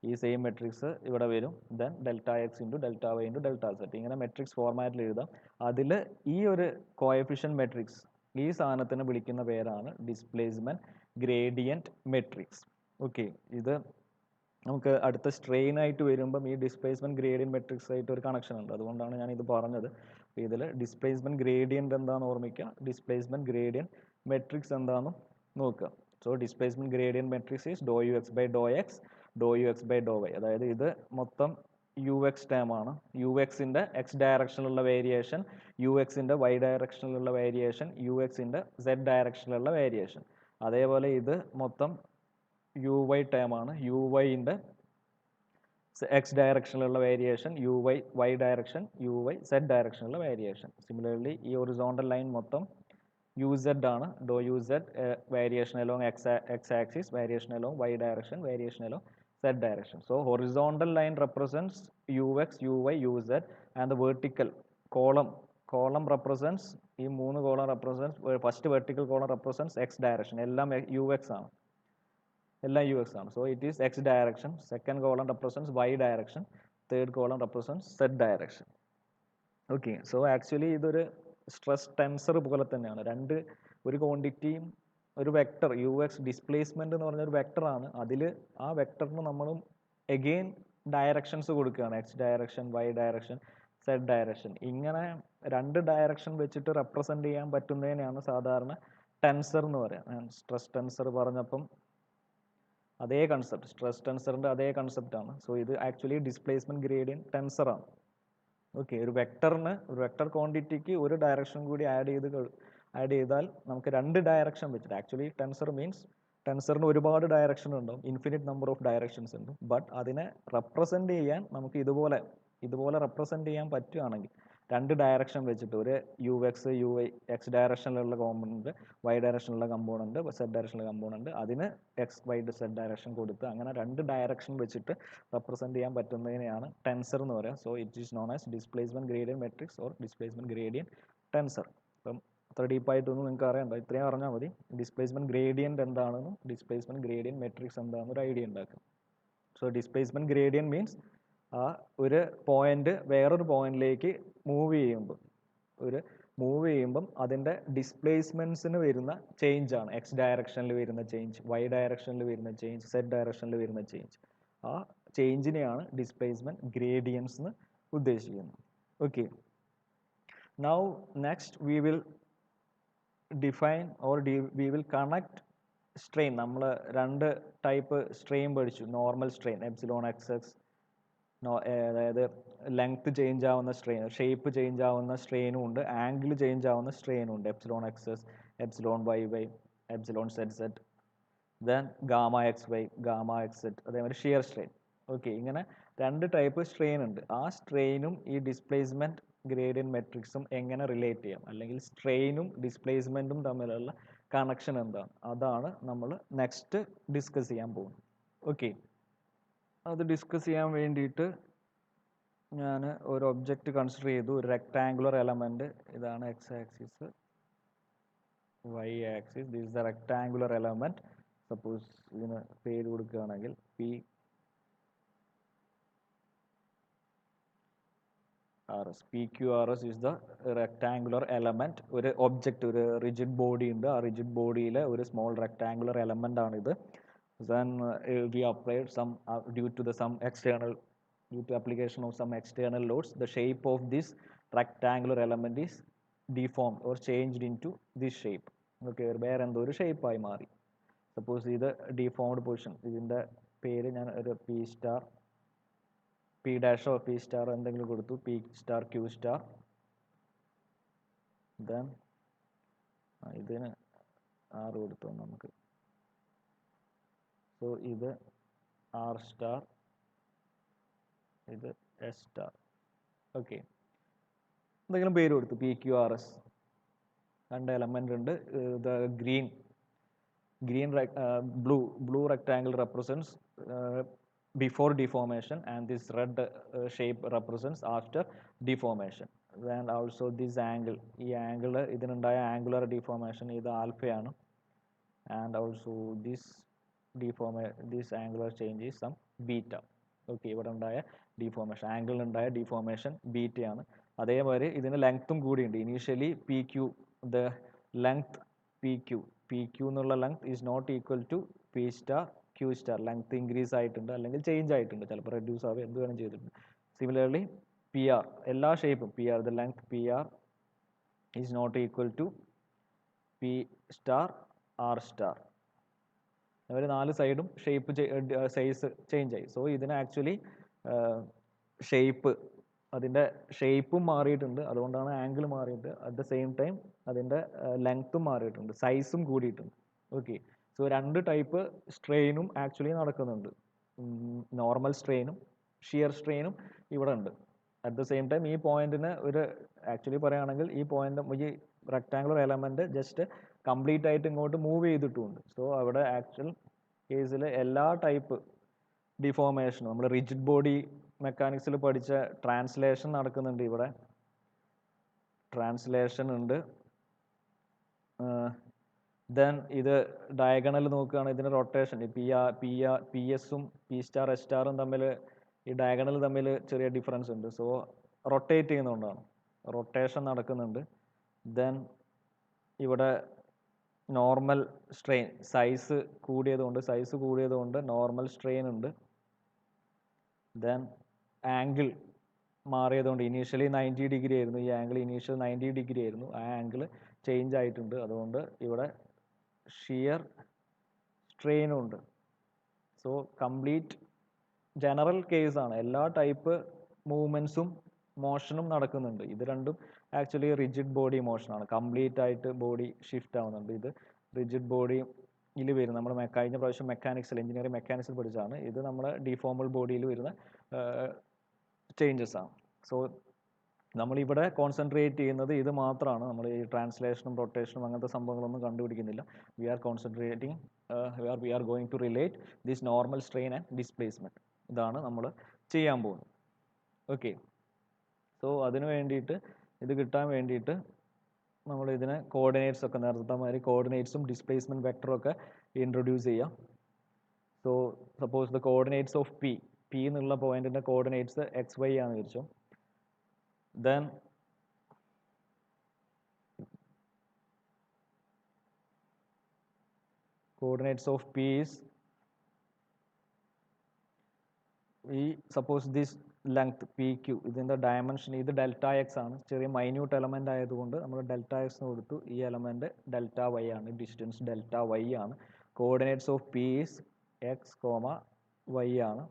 ഈ സെയിം മെട്രിക്സ് ഇവിടെ വരും. Then delta X into delta Y into delta Z, ഇങ്ങനെ മെട്രിക്സ് ഫോർമാറ്റിൽ എഴുതാം. അതിൽ ഈ ഒരു കോഎഫിഷ്യൻ മെട്രിക്സ്, ഈ സാധനത്തിന് വിളിക്കുന്ന പേരാണ് ഡിസ്പ്ലേസ്മെൻറ്റ് ഗ്രേഡിയൻറ്റ് മെട്രിക്സ്. ഓക്കെ, ഇത് നമുക്ക് അടുത്ത സ്ട്രെയിൻ ആയിട്ട് വരുമ്പം ഈ ഡിസ്പ്ലേസ്മെൻറ്റ് ഗ്രേഡിയൻറ്റ് മെട്രിക്സ് ആയിട്ട് ഒരു കണക്ഷൻ ഉണ്ട്. അതുകൊണ്ടാണ് ഞാൻ ഇത് പറഞ്ഞത്. അപ്പോൾ ഇതിൽ ഡിസ്പ്ലേസ്മെൻറ്റ് ഗ്രേഡിയൻറ്റ് എന്താണെന്ന് ഓർമ്മിക്കുക, ഡിസ്പ്ലേസ്മെൻറ്റ് ഗ്രേഡിയൻറ്റ് മെട്രിക്സ് എന്താണെന്ന് നോക്കുക. So displacement gradient matrix is doh U X by Dr X, Dr U X by Dr y. അതായത് ഇത് മൊത്തം യു എക്സ് ടേം ആണ്. യു എക്സിൻ്റെ എക്സ് ഡയറക്ഷനിലുള്ള വേരിയേഷൻ, യു എക്സിൻ്റെ വൈ ഡയറക്ഷനിലുള്ള വേരിയേഷൻ, യു എക്സിൻ്റെ സെഡ് ഡയറക്ഷനിലുള്ള വേരിയേഷൻ. അതേപോലെ ഇത് മൊത്തം യു വൈ ടേം ആണ്. യു വൈൻ്റെ എക്സ് ഡയറക്ഷനിലുള്ള variation, u y y direction, u y z ഡയറക്ഷനിലുള്ള വേരിയേഷൻ. സിമിലർലി ഈ ഹൊറിസോണ്ടൽ ലൈൻ മൊത്തം യു സെഡ് ആണ്. ഡോ u z variation along x axis, variation along y direction, variation along z direction. So horizontal line represents u X, U y, u z, and the vertical column represents, ഈ മൂന്ന് column represents, first vertical column represents x direction, എല്ലാം u x ആണ്, എല്ലാം u x ആണ്. So it is x direction. Second column represents y direction, third column represents z direction. Okay, so actually ഇതൊരു stress tensor പോലെ തന്നെയാണ്. ഒരു ക്വാണ്ടിറ്റിയും ഒരു vector, U X displacement എന്ന് പറഞ്ഞൊരു വെക്ടറാണ്. അതിൽ ആ വെക്ടറിന് നമ്മളും എഗെയിൻ ഡയറക്ഷൻസ് കൊടുക്കുകയാണ്. X direction, Y direction, Z direction. ഇങ്ങനെ രണ്ട് ഡയറക്ഷൻ വെച്ചിട്ട് റെപ്രസെൻറ്റ് ചെയ്യാൻ പറ്റുന്നതിനെയാണ് സാധാരണ ടെൻസർ എന്ന് പറയാം. സ്ട്രെസ് ടെൻസർ പറഞ്ഞപ്പം അതേ കൺസെപ്റ്റ്, സ്ട്രെസ് ടെൻസറിൻ്റെ അതേ കൺസെപ്റ്റാണ്. സോ ഇത് ആക്ച്വലി ഡിസ്പ്ലേസ്മെൻറ്റ് ഗ്രേഡിയൻറ്റ് ടെൻസറാണ്. ഓക്കെ, ഒരു വെക്ടർ ക്വാണ്ടിറ്റിക്ക് ഒരു ഡയറക്ഷൻ കൂടി ആഡ് ചെയ്താൽ നമുക്ക് രണ്ട് ഡയറക്ഷൻ വെച്ചിട്ട്, ആക്ച്വലി ടെൻസറിന് ഒരുപാട് ഡയറക്ഷൻ ഉണ്ടാവും, ഇൻഫിനിറ്റ് നമ്പർ ഓഫ് ഡയറക്ഷൻസ് ഉണ്ട്. ബട്ട് അതിനെ റെപ്രസെൻറ്റ് ചെയ്യാൻ നമുക്ക് ഇതുപോലെ റെപ്രസെൻറ്റ് ചെയ്യാൻ പറ്റുകയാണെങ്കിൽ രണ്ട് ഡയറക്ഷൻ വെച്ചിട്ട്, ഒരു u X, U y x ഡയറക്ഷനിലുള്ള കോമ്പണൻറ്റ്, വൈ ഡയറക്ഷനിലുള്ള കമ്പോണൻറ്റ്, സെഡ് ഡയറക്ഷനിലുള്ള കമ്പോണൻറ്റ്, അതിന് എക്സ് വൈ സെഡ് ഡയറക്ഷൻ കൊടുത്ത് അങ്ങനെ രണ്ട് ഡയറക്ഷൻ വെച്ചിട്ട് റെപ്രസെൻറ്റ് ചെയ്യാൻ പറ്റുന്നതിനെയാണ് ടെൻസർ എന്ന് പറയുക. So it is known as displacement gradient matrix or displacement gradient tensor. അപ്പം അത്ര ഡീപ്പായിട്ടൊന്നും നിങ്ങൾക്ക് അറിയണ്ട, ഇത്രയും അറിഞ്ഞാൽ മതി. ഡിസ്പ്ലേസ്മെൻറ്റ് ഗ്രേഡിയൻറ്റ് എന്താണെന്നും ഡിസ്പ്ലേസ്മെൻറ്റ് ഗ്രേഡിയൻറ്റ് മെട്രിക്സ് എന്താണെന്നും ഒരു ഐഡിയ ഉണ്ടാക്കുക. സോ ഡിസ്പ്ലേസ്മെൻറ്റ് ഗ്രേഡിയൻറ്റ് മീൻസ് ആ ഒരു പോയിന്റ് വേറൊരു പോയിന്റിലേക്ക് മൂവ് ചെയ്യുമ്പം അതിൻ്റെ ഡിസ്പ്ലേസ്മെൻറ്റ്സിന് വരുന്ന ചേഞ്ച് ആണ്. എക്സ് ഡയറക്ഷനിൽ വരുന്ന ചേഞ്ച്, വൈ ഡയറക്ഷനിൽ വരുന്ന ചേഞ്ച്, സെഡ് ഡയറക്ഷനിൽ വരുന്ന ചേഞ്ച്. ആ ചേഞ്ചിനെയാണ് ഡിസ്പ്ലേസ്മെൻറ്റ് ഗ്രേഡിയൻസ് എന്ന് ഉദ്ദേശിക്കുന്നത്. Okay, now next we will define or we will connect strain. നമ്മൾ രണ്ട് ടൈപ്പ് സ്ട്രെയിൻ പഠിച്ചു. Normal strain epsilon x x, അതായത് ലെങ്ത് ചേഞ്ച് ആവുന്ന സ്ട്രെയിൻ, ഷേപ്പ് ചേഞ്ച് ആവുന്ന സ്ട്രെയിനും ഉണ്ട്, ആംഗിൾ ചേഞ്ച് ആവുന്ന സ്ട്രെയിനും ഉണ്ട്. Epsilon x s, epsilon y y, epsilon z z, then gamma x y, gamma x z, അതേമാതിരി ഷിയർ സ്ട്രെയിൻ. ഓക്കെ, ഇങ്ങനെ രണ്ട് ടൈപ്പ് സ്ട്രെയിൻ ഉണ്ട്. ആ സ്ട്രെയിനും ഈ ഡിസ്പ്ലേസ്മെൻറ്റ് ഗ്രേഡിയൻറ്റ് മെട്രിക്സും എങ്ങനെ റിലേറ്റ് ചെയ്യാം, അല്ലെങ്കിൽ സ്ട്രെയിനും ഡിസ്പ്ലേസ്മെൻറ്റും തമ്മിലുള്ള കണക്ഷൻ എന്താണ്, അതാണ് നമ്മൾ നെക്സ്റ്റ് ഡിസ്കസ് ചെയ്യാൻ പോകുന്നത്. ഓക്കെ, അത് ഡിസ്കസ് ചെയ്യാൻ വേണ്ടിയിട്ട് ഞാൻ ഒരു ഒബ്ജക്റ്റ് കൺസിഡർ ചെയ്തു, ഒരു റെക്ടാങ്കുലർ എലമെൻറ്റ്. ഇതാണ് x axis, y axis, this is the rectangular element. Suppose ഇതിന് പേര് കൊടുക്കുകയാണെങ്കിൽ P R S, P Q R S is the rectangular element. ഒരു ഒബ്ജക്റ്റ്, ഒരു റിജിഡ് ബോഡി ഉണ്ട്. ആ റിജിഡ് ബോഡിയിലെ ഒരു സ്മോൾ റെക്ടാങ്കുലർ എലമെൻ്റ് ആണിത്. Then we applied due to application of some external loads, the shape of this rectangular element is deformed or changed into this shape. Okay, വേറെ എന്തോ ഒരു ഷേപ്പായി മാറി. സപ്പോസ് ഇത് deformed പൊസിഷൻ, ഇതിൻ്റെ പേര് ഞാൻ ഒരു P star, P ഡാഷോ P star എന്തെങ്കിലും കൊടുത്തു, P star Q star. Then ഇതിന് ആർ കൊടുത്തു നമുക്ക്. സോ ഇത് ആർ സ്റ്റാർ, ഇത് എസ് സ്റ്റാർ. ഓക്കെ, എന്തെങ്കിലും പേര് കൊടുത്തു, പി ക്യു ആർ എസ്. രണ്ട് എലമെൻ്റ് ഉണ്ട്. The green blue rectangle represents before deformation, and this red shape represents after deformation. Then also this angle, ഈ ആംഗിൾ ഇതിനുണ്ടായ ആംഗുലർ ഡിഫോർമേഷൻ ഇത് ആൽഫയാണ്, and also this this angular change is some beta. Okay, ഇവിടെ ഉണ്ടായ deformation, ആംഗിളിനുണ്ടായ deformation ബീറ്റയാണ്. അതേമാതിരി ഇതിന് ലെങ്ത്തും കൂടിയുണ്ട്. Initially p q, the length p q എന്നുള്ള length is not equal to P star Q star. Length increase ആയിട്ടുണ്ട് അല്ലെങ്കിൽ ചേഞ്ച് ആയിട്ടുണ്ട്, ചിലപ്പോൾ റെഡ്യൂസ് ആവുക എന്ത് വേണം ചെയ്തിട്ടുണ്ട്. സിമിലർലി പി ആർ, എല്ലാ ഷേപ്പും p r, the length p r is not equal to P star R star. അവർ 4 സൈഡും ഷേപ്പ് സൈസ് ചേഞ്ച് ആയി. സോ ഇതിന് ആക്ച്വലി ഷേപ്പ്, അതിൻ്റെ ഷേപ്പും മാറിയിട്ടുണ്ട്, അതുകൊണ്ടാണ് ആംഗിൾ മാറിയിട്ട്. അറ്റ് ദ സെയിം ടൈം അതിൻ്റെ ലെങ്ത്തും മാറിയിട്ടുണ്ട്, സൈസും കൂടിയിട്ടുണ്ട്. ഓക്കെ, സോ 2 ടൈപ്പ് സ്ട്രെയിനും ആക്ച്വലി നടക്കുന്നുണ്ട്. നോർമൽ സ്ട്രെയിനും ഷിയർ സ്ട്രെയിനും ഇവിടെ ഉണ്ട്. അറ്റ് ദ സെയിം ടൈം ഈ പോയിന്റിന് ഒരു ആക്ച്വലി പറയുകയാണെങ്കിൽ ഈ പോയിന്റ്, ഈ റെക്ടാങ്കുലർ എലമെന്റ് ജസ്റ്റ് കംപ്ലീറ്റ് ആയിട്ട് ഇങ്ങോട്ട് മൂവ് ചെയ്തിട്ടുമുണ്ട്. സോ അവിടെ ആക്ച്വൽ കേസിൽ എല്ലാ ടൈപ്പ് ഡിഫോർമേഷനും നമ്മൾ റിജിഡ് ബോഡി മെക്കാനിക്സിൽ പഠിച്ച ട്രാൻസ്ലേഷൻ നടക്കുന്നുണ്ട് ഇവിടെ. ട്രാൻസ്ലേഷൻ ഉണ്ട്. ദെൻ ഇത് ഡയഗണൽ നോക്കുകയാണ്, ഇതിന് റൊട്ടേഷൻ, പി എസും പി സ്റ്റാർ എസ് സ്റ്റാറും തമ്മിൽ, ഈ ഡയഗണൽ തമ്മിൽ ചെറിയ ഡിഫറൻസ് ഉണ്ട്. സോ റൊട്ടേറ്റ് ചെയ്യുന്നതുകൊണ്ടാണ്, റൊട്ടേഷൻ നടക്കുന്നുണ്ട്. ദെൻ ഇവിടെ നോർമൽ സ്ട്രെയിൻ, സൈസ് കൂടിയതുകൊണ്ട് നോർമൽ സ്ട്രെയിൻ ഉണ്ട്. ദെൻ ആംഗിൾ മാറിയതുകൊണ്ട്, ഇനീഷ്യലി 90 ഡിഗ്രി ആയിരുന്നു ഈ ആംഗിൾ, ഇനീഷ്യൽ 90 ഡിഗ്രി ആയിരുന്നു, ആ ആംഗിൾ ചേഞ്ച് ആയിട്ടുണ്ട്. അതുകൊണ്ട് ഇവിടെ ഷിയർ സ്ട്രെയിനും ഉണ്ട്. സോ കംപ്ലീറ്റ് ജനറൽ കേസാണ്, എല്ലാ ടൈപ്പ് മൂവ്മെൻറ്റ്സും മോഷനും നടക്കുന്നുണ്ട്. ഇത് രണ്ടും ആക്ച്വലി റിജിഡ് ബോഡി മോഷനാണ്, കംപ്ലീറ്റ് ആയിട്ട് ബോഡി ഷിഫ്റ്റ് ആവുന്നുണ്ട്. ഇത് റിജിഡ് ബോഡിയിൽ വരും, നമ്മൾ കഴിഞ്ഞ പ്രാവശ്യം മെക്കാനിക്സിൽ, എഞ്ചിനീയറിംഗ് മെക്കാനിക്സിൽ പഠിച്ചതാണ്. ഇത് നമ്മുടെ ഡിഫോമൽ ബോഡിയിൽ വരുന്ന ചേഞ്ചസ് ആണ്. സോ നമ്മളിവിടെ കോൺസെൻട്രേറ്റ് ചെയ്യുന്നത് ഇത് മാത്രമാണ്. നമ്മൾ ഈ ട്രാൻസ്ലേഷനും റൊട്ടേഷനും അങ്ങനത്തെ സംഭവങ്ങളൊന്നും കണ്ടുപിടിക്കുന്നില്ല. We are concentrating, we are going to relate this normal strain and displacement. ഇതാണ് നമ്മൾ ചെയ്യാൻ പോകുന്നത്. ഓക്കെ, സോ അതിന് വേണ്ടിയിട്ട്, ഇത് കിട്ടാൻ വേണ്ടിയിട്ട് നമ്മൾ ഇതിനെ കോർഡിനേറ്റ്സ് ഒക്കെ നേരത്തെ മാതിരി കോർഡിനേറ്റ്സും ഡിസ്പ്ലേസ്മെൻറ്റ് വെക്ടറും ഒക്കെ ഇൻട്രൊഡ്യൂസ് ചെയ്യാം. So suppose the coordinates of p എന്നുള്ള പോയിന്റിൻ്റെ കോർഡിനേറ്റ്സ് എക്സ് വൈ ആണെന്ന് വിചാരിച്ചു. Then coordinates of P is, ഈ suppose this length p q, ഇതിൻ്റെ ഡയമെൻഷൻ ഇത് ഡെൽറ്റ എക്സ് ആണ്, ചെറിയ മൈന്യൂട്ട് എലമെൻ്റ് ആയതുകൊണ്ട് നമ്മൾ ഡെൽറ്റ എക്സ് എന്ന് കൊടുത്തു. ഈ എലമെൻറ്റ് ഡെൽറ്റ വൈ ആണ്, ഡിസ്റ്റൻസ് ഡെൽറ്റ വൈ ആണ്. Coordinates of P is x comma y ആണ്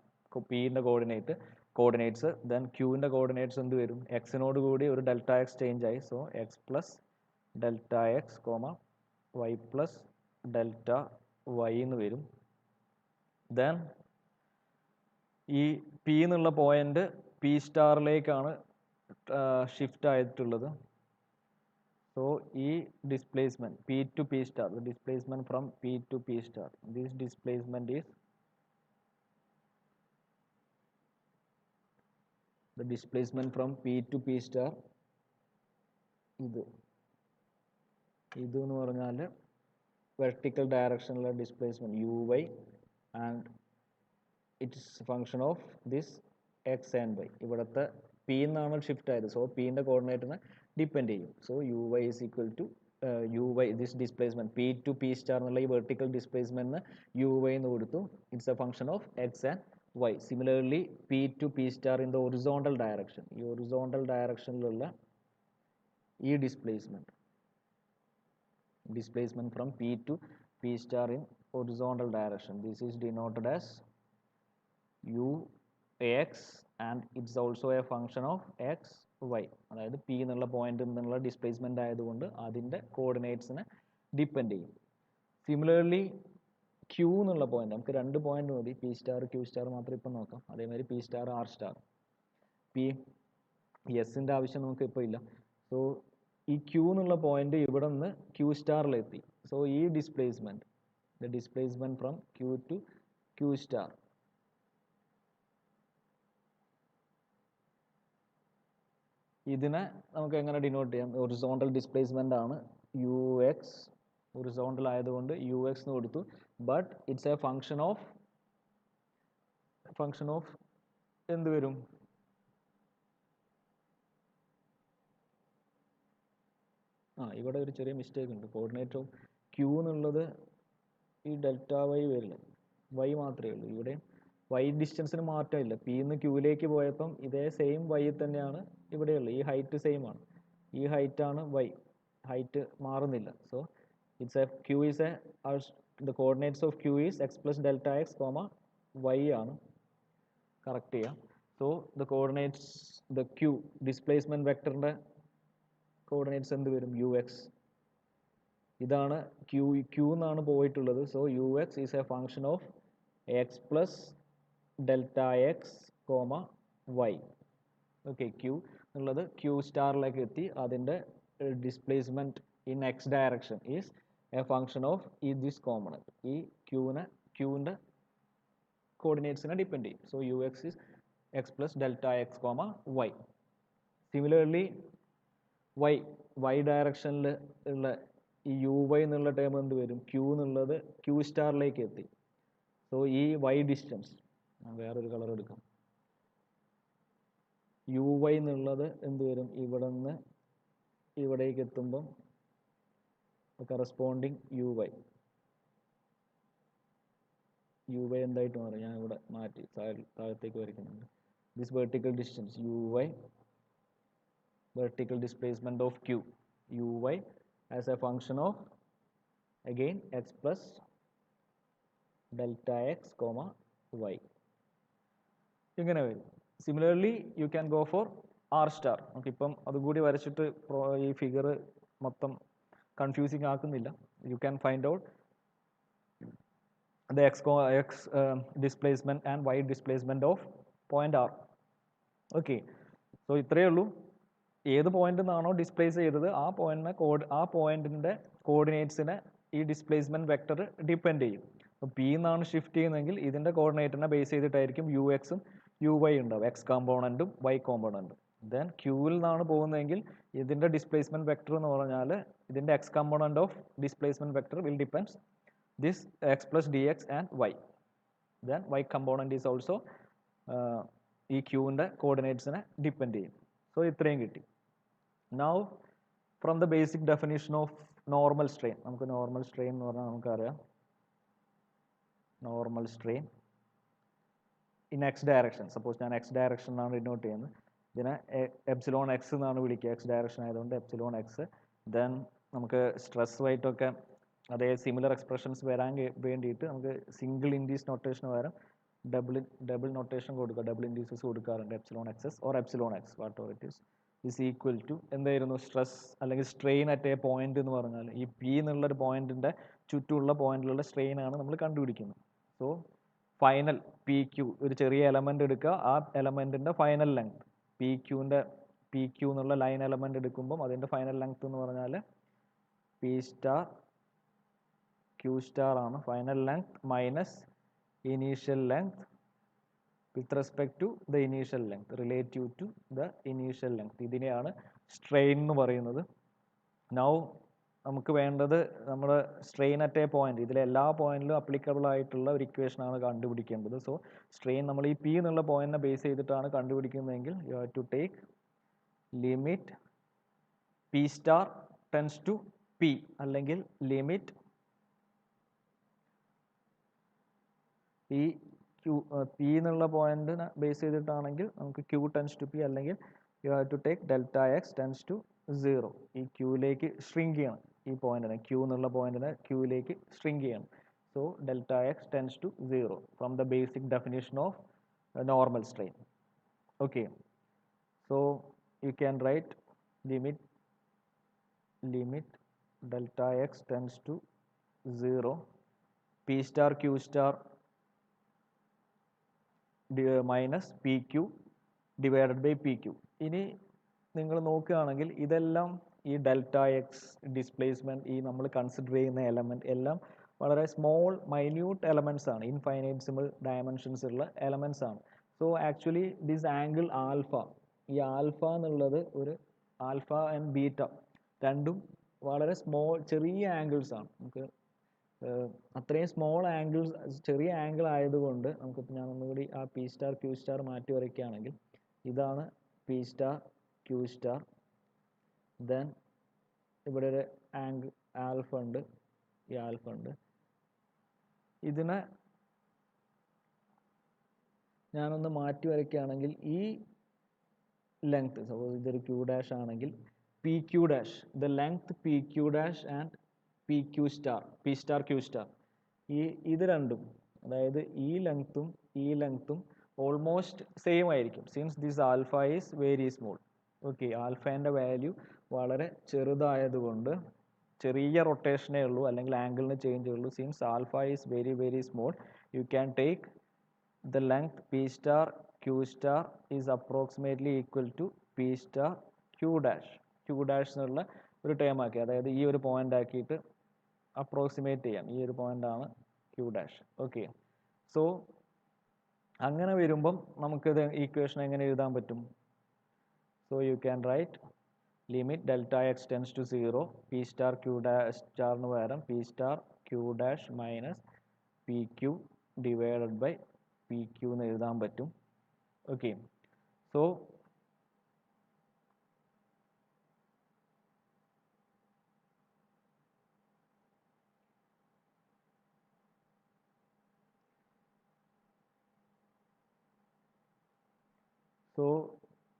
പിൻ്റെ കോർഡിനേറ്റ്സ്. ദെൻ ക്യൂവിൻ്റെ കോർഡിനേറ്റ്സ് എന്ത് വരും, എക്സിനോട് കൂടി ഒരു ഡെൽറ്റ എക്സ് ചേഞ്ച് ആയി. So x plus delta x comma y plus delta y എന്ന് വരും. ദെൻ ഈ പി എന്നുള്ള പോയിന്റ് പി സ്റ്റാറിലേക്കാണ് ഷിഫ്റ്റ് ആയിട്ടുള്ളത്. സോ ഈ displacement P to P star, the displacement from P to P star, this displacement is the displacement from P to P star. ഇത് എന്ന് പറഞ്ഞാൽ വെർട്ടിക്കൽ ഡയറക്ഷനിലെ displacement u Y, and it's function of this x and y. ഇവിടുത്തെ p എന്നാണ് shift ആയത്. So പിൻ്റെ കോർഡിനേറ്റിനെ depend ചെയ്യും. So u y is equal to u y, this displacement P to P star എന്നുള്ള ഈ വെർട്ടിക്കൽ ഡിസ്പ്ലേസ്മെൻറ്റിന് യു വൈ എന്ന് കൊടുത്തു. It's a function of x and y. Similarly, P to P star in the horizontal direction. ഈ horizontal directionലുള്ള ഈ displacement from P to P star in horizontal direction. This is denoted as Ux, and it's also a function of x, y. അതായത് P എന്നുള്ള പോയിന്റിൽ നിന്നുള്ള displacement ആയതുകൊണ്ട് അതിൻ്റെ കോർഡിനേറ്റ്സിനെ depend ചെയ്യും. Similarly Q എന്നുള്ള പോയിന്റ്, നമുക്ക് 2 പോയിന്റ് മതി, പി സ്റ്റാർ ക്യൂ സ്റ്റാർ മാത്രം ഇപ്പം നോക്കാം. അതേമാതിരി P star R star. P എസിൻ്റെ ആവശ്യം നമുക്ക് ഇപ്പോൾ ഇല്ല. സോ ഈ ക്യൂ എന്നുള്ള പോയിന്റ് ഇവിടെ നിന്ന് ക്യൂ സ്റ്റാറിലെത്തി. സോ ഈ displacement, the displacement from Q to Q star ഇതിനെ നമുക്ക് എങ്ങനെ ഡിനോട്ട് ചെയ്യാം? ഹൊറിസോണ്ടൽ ഡിസ്പ്ലേസ്മെൻ്റ് ആണ് യു എക്സ്, ഹൊറിസോണ്ടൽ ആയതുകൊണ്ട് യു എക്സ് എന്ന് കൊടുത്തു. But it's a function of എന്ത് വരും? ഇവിടെ ഒരു ചെറിയ മിസ്റ്റേക്ക് ഉണ്ട്. കോർഡിനേറ്റ് ഓഫ് ക്യൂ എന്നുള്ളത് ഈ ഡെൽറ്റ വൈ വരില്ല, വൈ മാത്രമേ ഉള്ളൂ. ഇവിടെ വൈ ഡിസ്റ്റൻസിന് മാറ്റമില്ല. പിന്ന് ക്യൂവിലേക്ക് പോയപ്പം ഇതേ സെയിം വൈ തന്നെയാണ് ഇവിടെയുള്ളത്. ഈ ഹൈറ്റ് സെയിം ആണ്, ഈ ഹൈറ്റ് ആണ് വൈ, ഹൈറ്റ് മാറുന്നില്ല. So it's a q is a the coordinates of Q is X plus delta x comma y ആണ് കറക്റ്റ് ചെയ്യാം. So the coordinates, the q displacement വെക്ടറിൻ്റെ കോർഡിനേറ്റ്സ് എന്ത് വരും? U x. ഇതാണ് ക്യൂ എന്നാണ് പോയിട്ടുള്ളത്. So U X is a function of x plus delta x comma y. Okay, q എന്നുള്ളത് q സ്റ്റാറിലേക്ക് എത്തി. അതിൻ്റെ displacement in X direction is a function of ഈ ദിസ് കോമ്പണൻറ്റ്. ഈ ക്യൂവിൻ്റെ കോർഡിനേറ്റ്സിനെ ഡിപ്പെൻഡ് ചെയ്യും. So U X is X plus delta x comma y. Similarly y ഡയറക്ഷനിൽ ഉള്ള ഈ യു വൈ എന്നുള്ള ടേം എന്ത് വരും? ക്യൂ എന്നുള്ളത് ക്യൂ സ്റ്റാറിലേക്ക് എത്തി. സോ ഈ വൈ ഡിസ്റ്റൻസ്, വേറൊരു കളർ എടുക്കാം, യു വൈ എന്നുള്ളത് എന്ത് വരും? ഇവിടെ നിന്ന് ഇവിടേക്ക് എത്തുമ്പം കറസ്പോണ്ടിങ് യു വൈ എന്തായിട്ട് മാറും? ഞാൻ ഇവിടെ മാറ്റി താഴത്തേക്ക് വരയ്ക്കുന്നുണ്ട്. This vertical distance u y, vertical displacement of q, uy as a function of again x plus delta x comma y. ഇങ്ങനെ വരും. Similarly you can go for r star. നമുക്ക് ഇപ്പം അതുകൂടി വരച്ചിട്ട് ഈ ഫിഗർ മൊത്തം കൺഫ്യൂസിങ് ആക്കുന്നില്ല. You can find out the x displacement and y displacement of point r. Okay, so ഇത്രയേ ഉള്ളൂ. ഏത് പോയിന്റിൽ നിന്നാണോ ഡിസ്പ്ലേസ് ചെയ്തത് ആ പോയിന്റിൻ്റെ കോർഡിനേറ്റ്സിനെ ഈ ഡിസ്പ്ലേസ്മെൻറ്റ് വെക്ടർ ഡിപ്പെൻഡ് ചെയ്യും. അപ്പോൾ പി എന്നാണ് ഷിഫ്റ്റ് ചെയ്യുന്നതെങ്കിൽ ഇതിൻ്റെ കോർഡിനേറ്റിനെ ബേസ് ചെയ്തിട്ടായിരിക്കും യു എക്സും യു വൈ ഉണ്ടാവും, എക്സ് കോമ്പോണൻറ്റും വൈ കോമ്പോണൻറ്റും. ദെൻ ക്യൂവിൽ നിന്നാണ് പോകുന്നതെങ്കിൽ ഇതിൻ്റെ ഡിസ്പ്ലേസ്മെൻറ്റ് വെക്ടർ എന്ന് പറഞ്ഞാൽ ഇതിൻ്റെ x component of displacement vector will depends this x plus d x and y. Then y component is also ഈ ക്യൂവിൻ്റെ കോർഡിനേറ്റ്സിനെ ഡിപ്പെൻഡ് ചെയ്യും. സോ ഇത്രയും കിട്ടി. Now from the basic definition of normal strain, നമുക്ക് നോർമൽ സ്ട്രെയിൻ എന്ന് പറഞ്ഞാൽ നമുക്കറിയാം, normal strain in X direction. Suppose ഞാൻ എക്സ് ഡയറക്ഷനാണ് ഡിനോട്ട് ചെയ്യുന്നത്. ഇതിനെ എപ്സിലോൺ എക്സ് എന്നാണ് വിളിക്കുക, എക്സ് ഡയറക്ഷൻ ആയതുകൊണ്ട് എപ്സിലോൺ എക്സ്. ദെൻ നമുക്ക് സ്ട്രെസ് വൈറ്റൊക്കെ അതേ സിമിലർ എക്സ്പ്രഷൻസ് വരാൻ വേണ്ടിയിട്ട് നമുക്ക് സിംഗിൾ ഇൻഡീസ് നൊട്ടേഷന് പകരം ഡബിൾ നൊട്ടേഷൻ കൊടുക്കുക, ഡബിൾ ഇൻഡീസസ് കൊടുക്കാറുണ്ട്. Epsilon x S or epsilon X what ever it is is equal to എന്തായിരുന്നു? സ്ട്രെസ് അല്ലെങ്കിൽ സ്ട്രെയിൻ അറ്റ് എ പോയിന്റ് എന്ന് പറഞ്ഞാൽ ഈ പി എന്നുള്ളൊരു പോയിന്റിൻ്റെ ചുറ്റുമുള്ള പോയിന്റിലുള്ള സ്ട്രെയിൻ ആണ് നമ്മൾ കണ്ടുപിടിക്കുന്നത്. സോ ഫൈനൽ പി ക്യൂ, ഒരു ചെറിയ എലമെന്റ് എടുക്കുക, ആ എലമെന്റിന്റെ ഫൈനൽ ലെങ്ത് പി ക്യൂ എന്നുള്ള ലൈൻ എലമെന്റ് എടുക്കുമ്പം അതിന്റെ ഫൈനൽ ലെങ്ത് എന്ന് പറഞ്ഞാൽ പി സ്റ്റാർ ക്യൂ സ്റ്റാർ ആണ്. Final length minus initial length with respect to the initial length relative to the initial length. ഇതിനെയാണ് സ്ട്രെയിൻ എന്ന് പറയുന്നത്. നൗ നമുക്ക് വേണ്ടത് നമ്മുടെ സ്ട്രെയിൻ അറ്റ് എ പോയിന്റ്, ഇതിലെ എല്ലാ പോയിന്റിലും അപ്ലിക്കബിൾ ആയിട്ടുള്ള ഒരു ഇക്വേഷനാണ് കണ്ടുപിടിക്കേണ്ടത്. സോ സ്ട്രെയിൻ നമ്മൾ ഈ പി എന്നുള്ള പോയിന്റിനെ ബേസ് ചെയ്തിട്ടാണ് കണ്ടുപിടിക്കുന്നതെങ്കിൽ you have to take limit p star tends to p, അല്ലെങ്കിൽ ലിമിറ്റ് ഈ പി എന്നുള്ള പോയിന്റിനെ ബേസ് ചെയ്തിട്ടാണെങ്കിൽ നമുക്ക് ക്യൂ ടെൻസ് ടു പി, അല്ലെങ്കിൽ you have to take delta x tends to 0. ഈ ക്യൂവിലേക്ക് ഷ്രിങ്ക് ചെയ്യണം, ഈ പോയിന്റിനെ ക്യൂ എന്നുള്ള പോയിന്റിനെ ക്യൂവിലേക്ക് ഷ്രിങ്ക് ചെയ്യണം. So delta x tends to 0 from the basic definition of normal strain. Okay, so you can write limit delta x tends to 0 P star Q star minus P Q divided by P Q. ഇനി നിങ്ങൾ നോക്കുകയാണെങ്കിൽ ഇതെല്ലാം ഈ delta X displacement, ഈ നമ്മൾ consider ചെയ്യുന്ന element എല്ലാം വളരെ സ്മോൾ മൈന്യൂട്ട് എലമെൻറ്റ്സ് ആണ്, ഇൻഫൈനൈറ്റ്സിമൽ ഡയമെൻഷൻസ് ഉള്ള എലമെൻറ്റ്സ് ആണ്. So actually this angle alpha ഈ ആൽഫ എന്നുള്ളത് ഒരു ആൽഫ ആൻഡ് ബീറ്റ രണ്ടും വളരെ ചെറിയ ആംഗിൾസ് ആണ്. നമുക്ക് അത്രയും സ്മോൾ ആംഗിൾസ്, ചെറിയ ആംഗിൾ ആയതുകൊണ്ട് നമുക്കിപ്പോൾ ഞാൻ ഒന്നുകൂടി ആ പി സ്റ്റാർ ക്യൂ സ്റ്റാർ മാറ്റി വരയ്ക്കുകയാണെങ്കിൽ ഇതാണ് P star Q star. Then ഇവിടെ ഒരു ആൽഫ ഉണ്ട്, ഈ ആൽഫ ഉണ്ട്. ഇതിനെ ഞാനൊന്ന് മാറ്റി വരയ്ക്കുകയാണെങ്കിൽ ഈ ലെങ്ത്, സപ്പോസ് ഇതൊരു ക്യൂ ഡാഷ് ആണെങ്കിൽ p q dash, the length p q dash and p q star, p star Q star, ഇത് രണ്ടും, അതായത് ഈ ലെങ്ത്തും ഓൾമോസ്റ്റ് സെയിം ആയിരിക്കും. Since this alpha is very small. Okay, ആൽഫേൻ്റെ വാല്യൂ വളരെ ചെറുതായതുകൊണ്ട് ചെറിയ റൊട്ടേഷനേ ഉള്ളൂ, അല്ലെങ്കിൽ ആംഗിളിന് ചേഞ്ച് ഉള്ളൂ. Since alpha is very very small, you can take the length p star q star is approximately equal to p star q dash. q dash എന്നുള്ള ഒരു ടേം ആക്കി, അതായത് ഈ ഒരു പോയിന്റ് ആക്കിയിട്ട് അപ്രോക്സിമേറ്റ് ചെയ്യാം. ഈ ഒരു പോയിന്റ് ആണ് q dash. ഓക്കെ, സോ അങ്ങനെ വരുമ്പം നമുക്കിത് ഈക്വേഷൻ എങ്ങനെ എഴുതാൻ പറ്റും? So you can write limit delta x tends to 0 P star q dash സ്റ്റാറിന് പകരം p star q dash minus P Q divided by P Q എന്ന് എഴുതാൻ പറ്റും. ഓക്കെ, സോ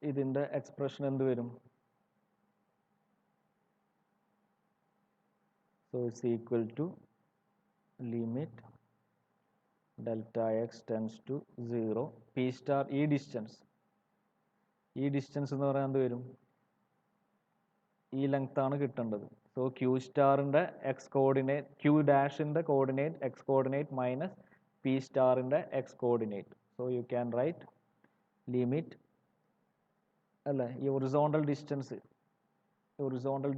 ഇതിൻ്റെ എക്സ്പ്രഷൻ എന്ത് വരും? So it's equal to limit delta x tends to 0 P star, ഈ distance എന്ന് പറയാൻ എന്ത് വരും? ഈ ലെങ്ത് ആണ് കിട്ടേണ്ടത്. സോ ക്യൂ സ്റ്റാറിൻ്റെ എക്സ് കോർഡിനേറ്റ്, ക്യൂ ഡാഷിൻ്റെ coordinate X coordinate minus p സ്റ്റാറിൻ്റെ x coordinate. So you can write limit, അല്ലേ, ഈ ഒറിസോണ്ടൽ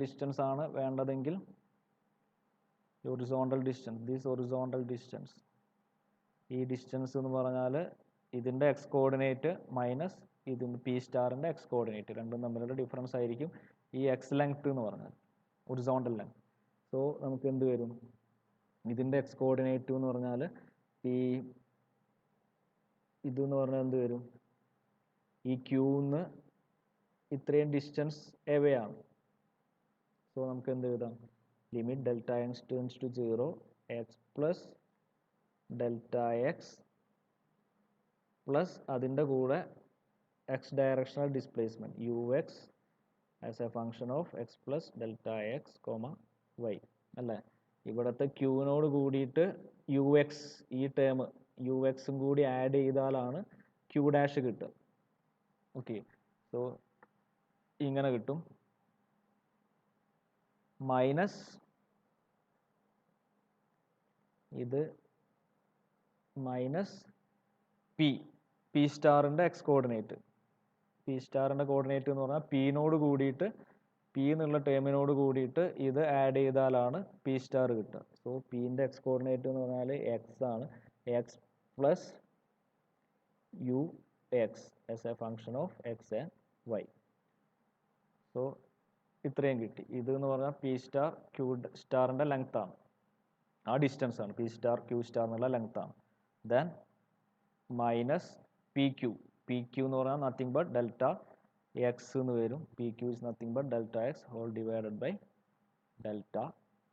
ഡിസ്റ്റൻസ് ആണ് വേണ്ടതെങ്കിൽ ഒറിസോണ്ടൽ ഡിസ്റ്റൻസ്, ഈ ഡിസ്റ്റൻസ് എന്ന് പറഞ്ഞാൽ ഇതിൻ്റെ എക്സ് കോർഡിനേറ്റ് മൈനസ് ഇതിൻ്റെ പി സ്റ്റാറിൻ്റെ എക്സ് കോർഡിനേറ്റ്, രണ്ടും തമ്മിലുള്ള ഡിഫറൻസ് ആയിരിക്കും ഈ എക്സ് ലെങ്ത് എന്ന് പറഞ്ഞാൽ, ഒറിസോണ്ടൽ ലെങ്ത്. സോ നമുക്ക് എന്ത് വരും? ഇതിൻ്റെ എക്സ് കോർഡിനേറ്റ് എന്ന് പറഞ്ഞാൽ ഇതെന്ന് പറഞ്ഞാൽ എന്ത് വരും? ഈ ക്യൂന്ന് ഇത്രയും ഡിസ്റ്റൻസ് എവേ ആണ്. സോ നമുക്ക് എന്ത് എഴുതാം? Limit delta x tends to 0 x plus delta X plus അതിൻ്റെ കൂടെ x directional displacement u X as a function of x plus delta x comma y, അല്ലേ? ഇവിടുത്തെ ക്യൂവിനോട് കൂടിയിട്ട് യു എക്സ്, ഈ ടേം യു എക്സും കൂടി ആഡ് ചെയ്താലാണ് ക്യൂ ഡാഷ് കിട്ടുക. ഓക്കെ, സോ ഇങ്ങനെ കിട്ടും. മൈനസ് ഇത് മൈനസ് പി സ്റ്റാറിൻ്റെ എക്സ് കോർഡിനേറ്റ്, പി സ്റ്റാറിൻ്റെ കോർഡിനേറ്റ് എന്ന് പറഞ്ഞാൽ പിന്നോട് കൂടിയിട്ട്, പി എന്നുള്ള ടേമിനോട് കൂടിയിട്ട് ഇത് ആഡ് ചെയ്താലാണ് പി സ്റ്റാർ കിട്ടുക. സോ പിൻ്റെ എക്സ് കോർഡിനേറ്റ് എന്ന് പറഞ്ഞാൽ എക്സ് ആണ്, x plus U X as a function of x and y. So ഇത്രയും കിട്ടി. ഇത് എന്ന് പറഞ്ഞാൽ പി സ്റ്റാർ ക്യൂ സ്റ്റാറിൻ്റെ ലെങ്ത് ആണ്, ആ ഡിസ്റ്റൻസ് ആണ്, പി സ്റ്റാർ ക്യൂ സ്റ്റാർ എന്നുള്ള ലെങ്ത് ആണ്. ദെൻ മൈനസ് പി ക്യൂ എന്ന് പറഞ്ഞാൽ നത്തിങ് ബട്ട് ഡെൽറ്റ എക്സ് എന്ന് വരും. P Q is nothing but delta x whole divided by delta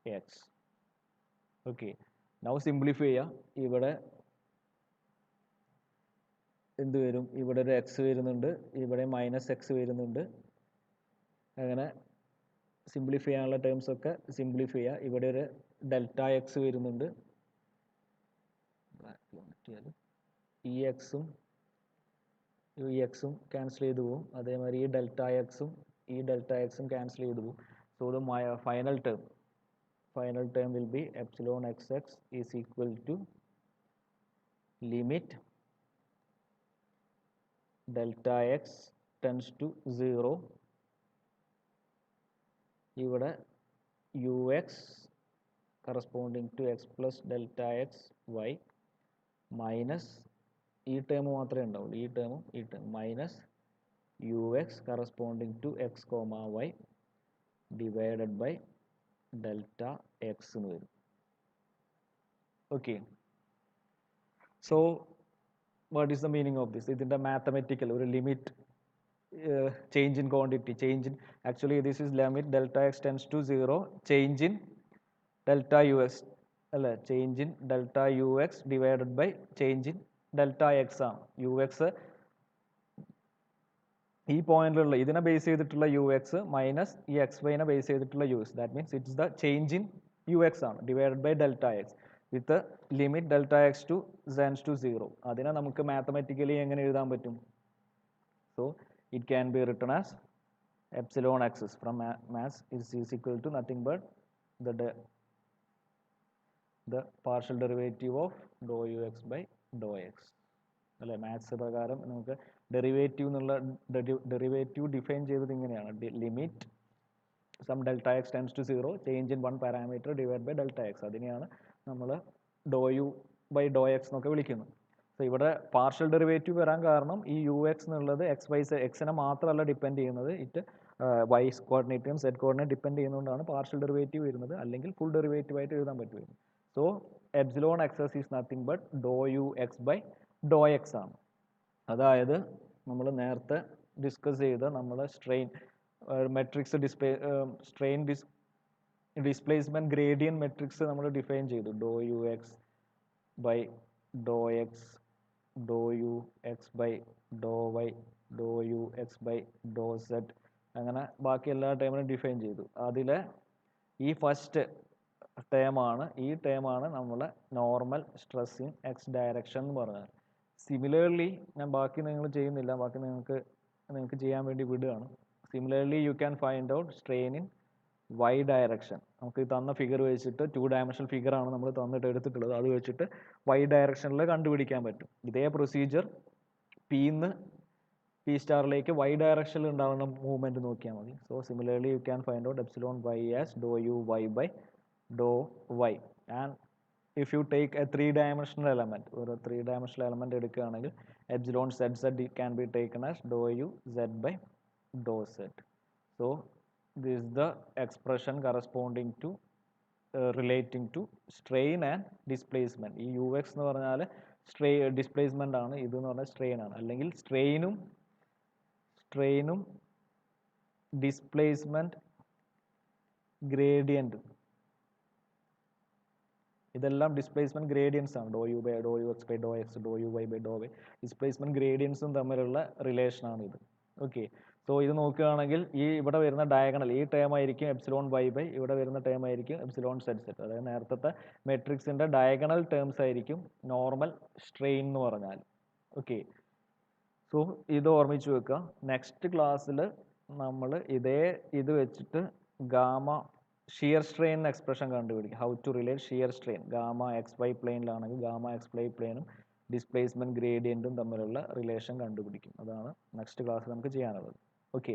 X. Okay, now simplify ചെയ്യുക. ഇവിടെ എന്ത് വരും? ഇവിടെ ഒരു എക്സ് വരുന്നുണ്ട്, ഇവിടെ മൈനസ് എക്സ് വരുന്നുണ്ട്. അങ്ങനെ സിംപ്ലിഫൈ ചെയ്യാനുള്ള ടേംസ് ഒക്കെ സിംപ്ലിഫൈ ചെയ്യുക. ഇവിടെ ഒരു ഡെൽറ്റ എക്സ് വരുന്നുണ്ട്, ഈ എക്സും ക്യാൻസൽ ചെയ്ത് പോകും. അതേമാതിരി ഈ ഡെൽറ്റ എക്സും ക്യാൻസൽ ചെയ്ത് പോകും. So the final term will be epsilon x x is equal to limit delta x tends to 0, ഇവിടെ u x corresponding to x plus delta X y minus ഈ ടേം മാത്രമേ ഉണ്ടാവുള്ളൂ, ഈ ടേമും minus ux corresponding to x comma y divided by delta x എന്ന് വരും. Okay, so what is the meaning of this? ഇതിൻ്റെ mathematical ഒരു limit change in quantity, change in, actually this is limit delta x tends to 0, change in delta ux അല്ലേ, change in delta U x divided by change in delta x ആണ്. U X ഈ പോയിന്റിലുള്ള ഇതിനെ base ചെയ്തിട്ടുള്ള u x minus ഈ x വൈനെ base ചെയ്തിട്ടുള്ള u x, that means it's the change in u x ആണ് divided by delta x with limit delta x to tends to 0. അതിനെ നമുക്ക് മാത്തമെറ്റിക്കലി എങ്ങനെ എഴുതാൻ പറ്റും? So it can be written as epsilon x's from mass is equal to nothing but the partial derivative of dou ux by dou x. അല്ലേ, maths പ്രകാരം നമുക്ക് derivative എന്നുള്ള derivative define ചെയ്തത് ഇങ്ങനെയാണ്, limit sum delta x tends to 0 change in one parameter divide by delta x. അതിനെയാണ് നമ്മൾ do u by Dr x എന്നൊക്കെ വിളിക്കുന്നത്. സോ ഇവിടെ പാർഷ്യൽ ഡെറിവേറ്റീവ് വരാൻ കാരണം ഈ യു എക്സ് എന്നുള്ളത് എക്സ് വൈ എക്സിനെ മാത്രമല്ല ഡിപ്പെൻഡ് ചെയ്യുന്നത്, ഇറ്റ് വൈ കോർഡിനേറ്റും സെഡ് കോർഡിനേറ്റ് ഡിപ്പെൻഡ് ചെയ്യുന്നതുകൊണ്ടാണ് പാർഷ്യൽ ഡെറിവേറ്റീവ് വരുന്നത്, അല്ലെങ്കിൽ ഫുൾ ഡെറിവേറ്റീവ് ആയിട്ട് എഴുതാൻ പറ്റുമായിരുന്നു. So epsilon x x is nothing but do U X by Dr x ആണ്. അതായത് നമ്മൾ നേരത്തെ ഡിസ്കസ് ചെയ്ത നമ്മൾ strain matrix strain displacement gradient matrix നമ്മൾ ഡിഫൈൻ ചെയ്തു, do U X by Dr X, Dr U X by Dr y, do U X by Dr z, അങ്ങനെ ബാക്കി എല്ലാ ടേമിനും ഡിഫൈൻ ചെയ്തു. അതിൽ ഈ ഫസ്റ്റ് ഈ ടേമാണ് നമ്മളെ normal stress in X direction എന്ന് പറഞ്ഞാൽ. സിമിലർലി ഞാൻ ബാക്കി നിങ്ങൾ ചെയ്യുന്നില്ല, ബാക്കി നിങ്ങൾക്ക് ചെയ്യാൻ വേണ്ടി വിടുകയാണ്. Similarly you can find out strain in y direction. നമുക്ക് തന്ന ഫിഗർ വെച്ചിട്ട് 2 ഡയമെൻഷണൽ ഫിഗറാണ് നമ്മൾ തന്നിട്ട് എടുത്തിട്ടുള്ളത്, അത് വെച്ചിട്ട് വൈ ഡയറക്ഷനിൽ കണ്ടുപിടിക്കാൻ പറ്റും. ഇതേ പ്രൊസീജിയർ പിന്ന് പി സ്റ്റാറിലേക്ക് വൈ ഡയറക്ഷനിൽ ഉണ്ടാകുന്ന മൂവ്മെൻറ്റ് നോക്കിയാൽ മതി. So similarly you can find out epsilon y as Dr U Y by Dr y. And if you take a 3 dimensional element, ഒരു 3 ഡയമെൻഷണൽ എലമെൻറ്റ് എടുക്കുകയാണെങ്കിൽ epsilon z z can be taken as Dr u z by Dr z. So this is the expression corresponding to relating to strain and displacement. ഈ u x എന്ന് പറഞ്ഞാൽ displacement ആണ്, ഇതെന്ന് പറഞ്ഞാൽ strain ആണ്. അല്ലെങ്കിൽ സ്ട്രെയിനും displacement ഗ്രേഡിയൻറ്റും ഇതെല്ലാം ഡിസ്പ്ലേസ്മെൻറ്റ് ഗ്രേഡിയൻസ് ആണ്. ഡോ u by do U X by Dr X, Dr U Y by Dr y, displacement ഗ്രേഡിയൻസും തമ്മിലുള്ള റിലേഷനാണ് ഇത്. ഓക്കെ, സോ ഇത് നോക്കുകയാണെങ്കിൽ ഇവിടെ വരുന്ന ഡയഗണൽ ഈ ടേം ആയിരിക്കും എപ്സിലോൺ വൈ ബൈ, ഇവിടെ വരുന്ന ടേം ആയിരിക്കും എപ്സിലോൺ സെഡ് സെഡ്. അതായത് നേരത്തെ മെട്രിക്സിൻ്റെ ഡയഗണൽ ടേംസ് ആയിരിക്കും നോർമൽ സ്ട്രെയിൻ എന്ന് പറഞ്ഞാൽ. ഓക്കെ, സോ ഇത് ഓർമ്മിച്ച് വെക്കുക. നെക്സ്റ്റ് ക്ലാസ്സിൽ നമ്മൾ ഇത് വെച്ചിട്ട് ഗാമ ഷിയർ സ്ട്രെയിൻ എക്സ്പ്രഷൻ കണ്ടുപിടിക്കും. How to relate shear strain gamma x y പ്ലെയിനിലാണെങ്കിൽ ഗാമ എക്സ് വൈ പ്ലെയിനും ഡിസ്പ്ലേസ്മെൻറ്റ് ഗ്രേഡിയൻറ്റും തമ്മിലുള്ള റിലേഷൻ കണ്ടുപിടിക്കും. അതാണ് നെക്സ്റ്റ് ക്ലാസ്സിൽ നമുക്ക് ചെയ്യാനുള്ളത്. ഓക്കെ.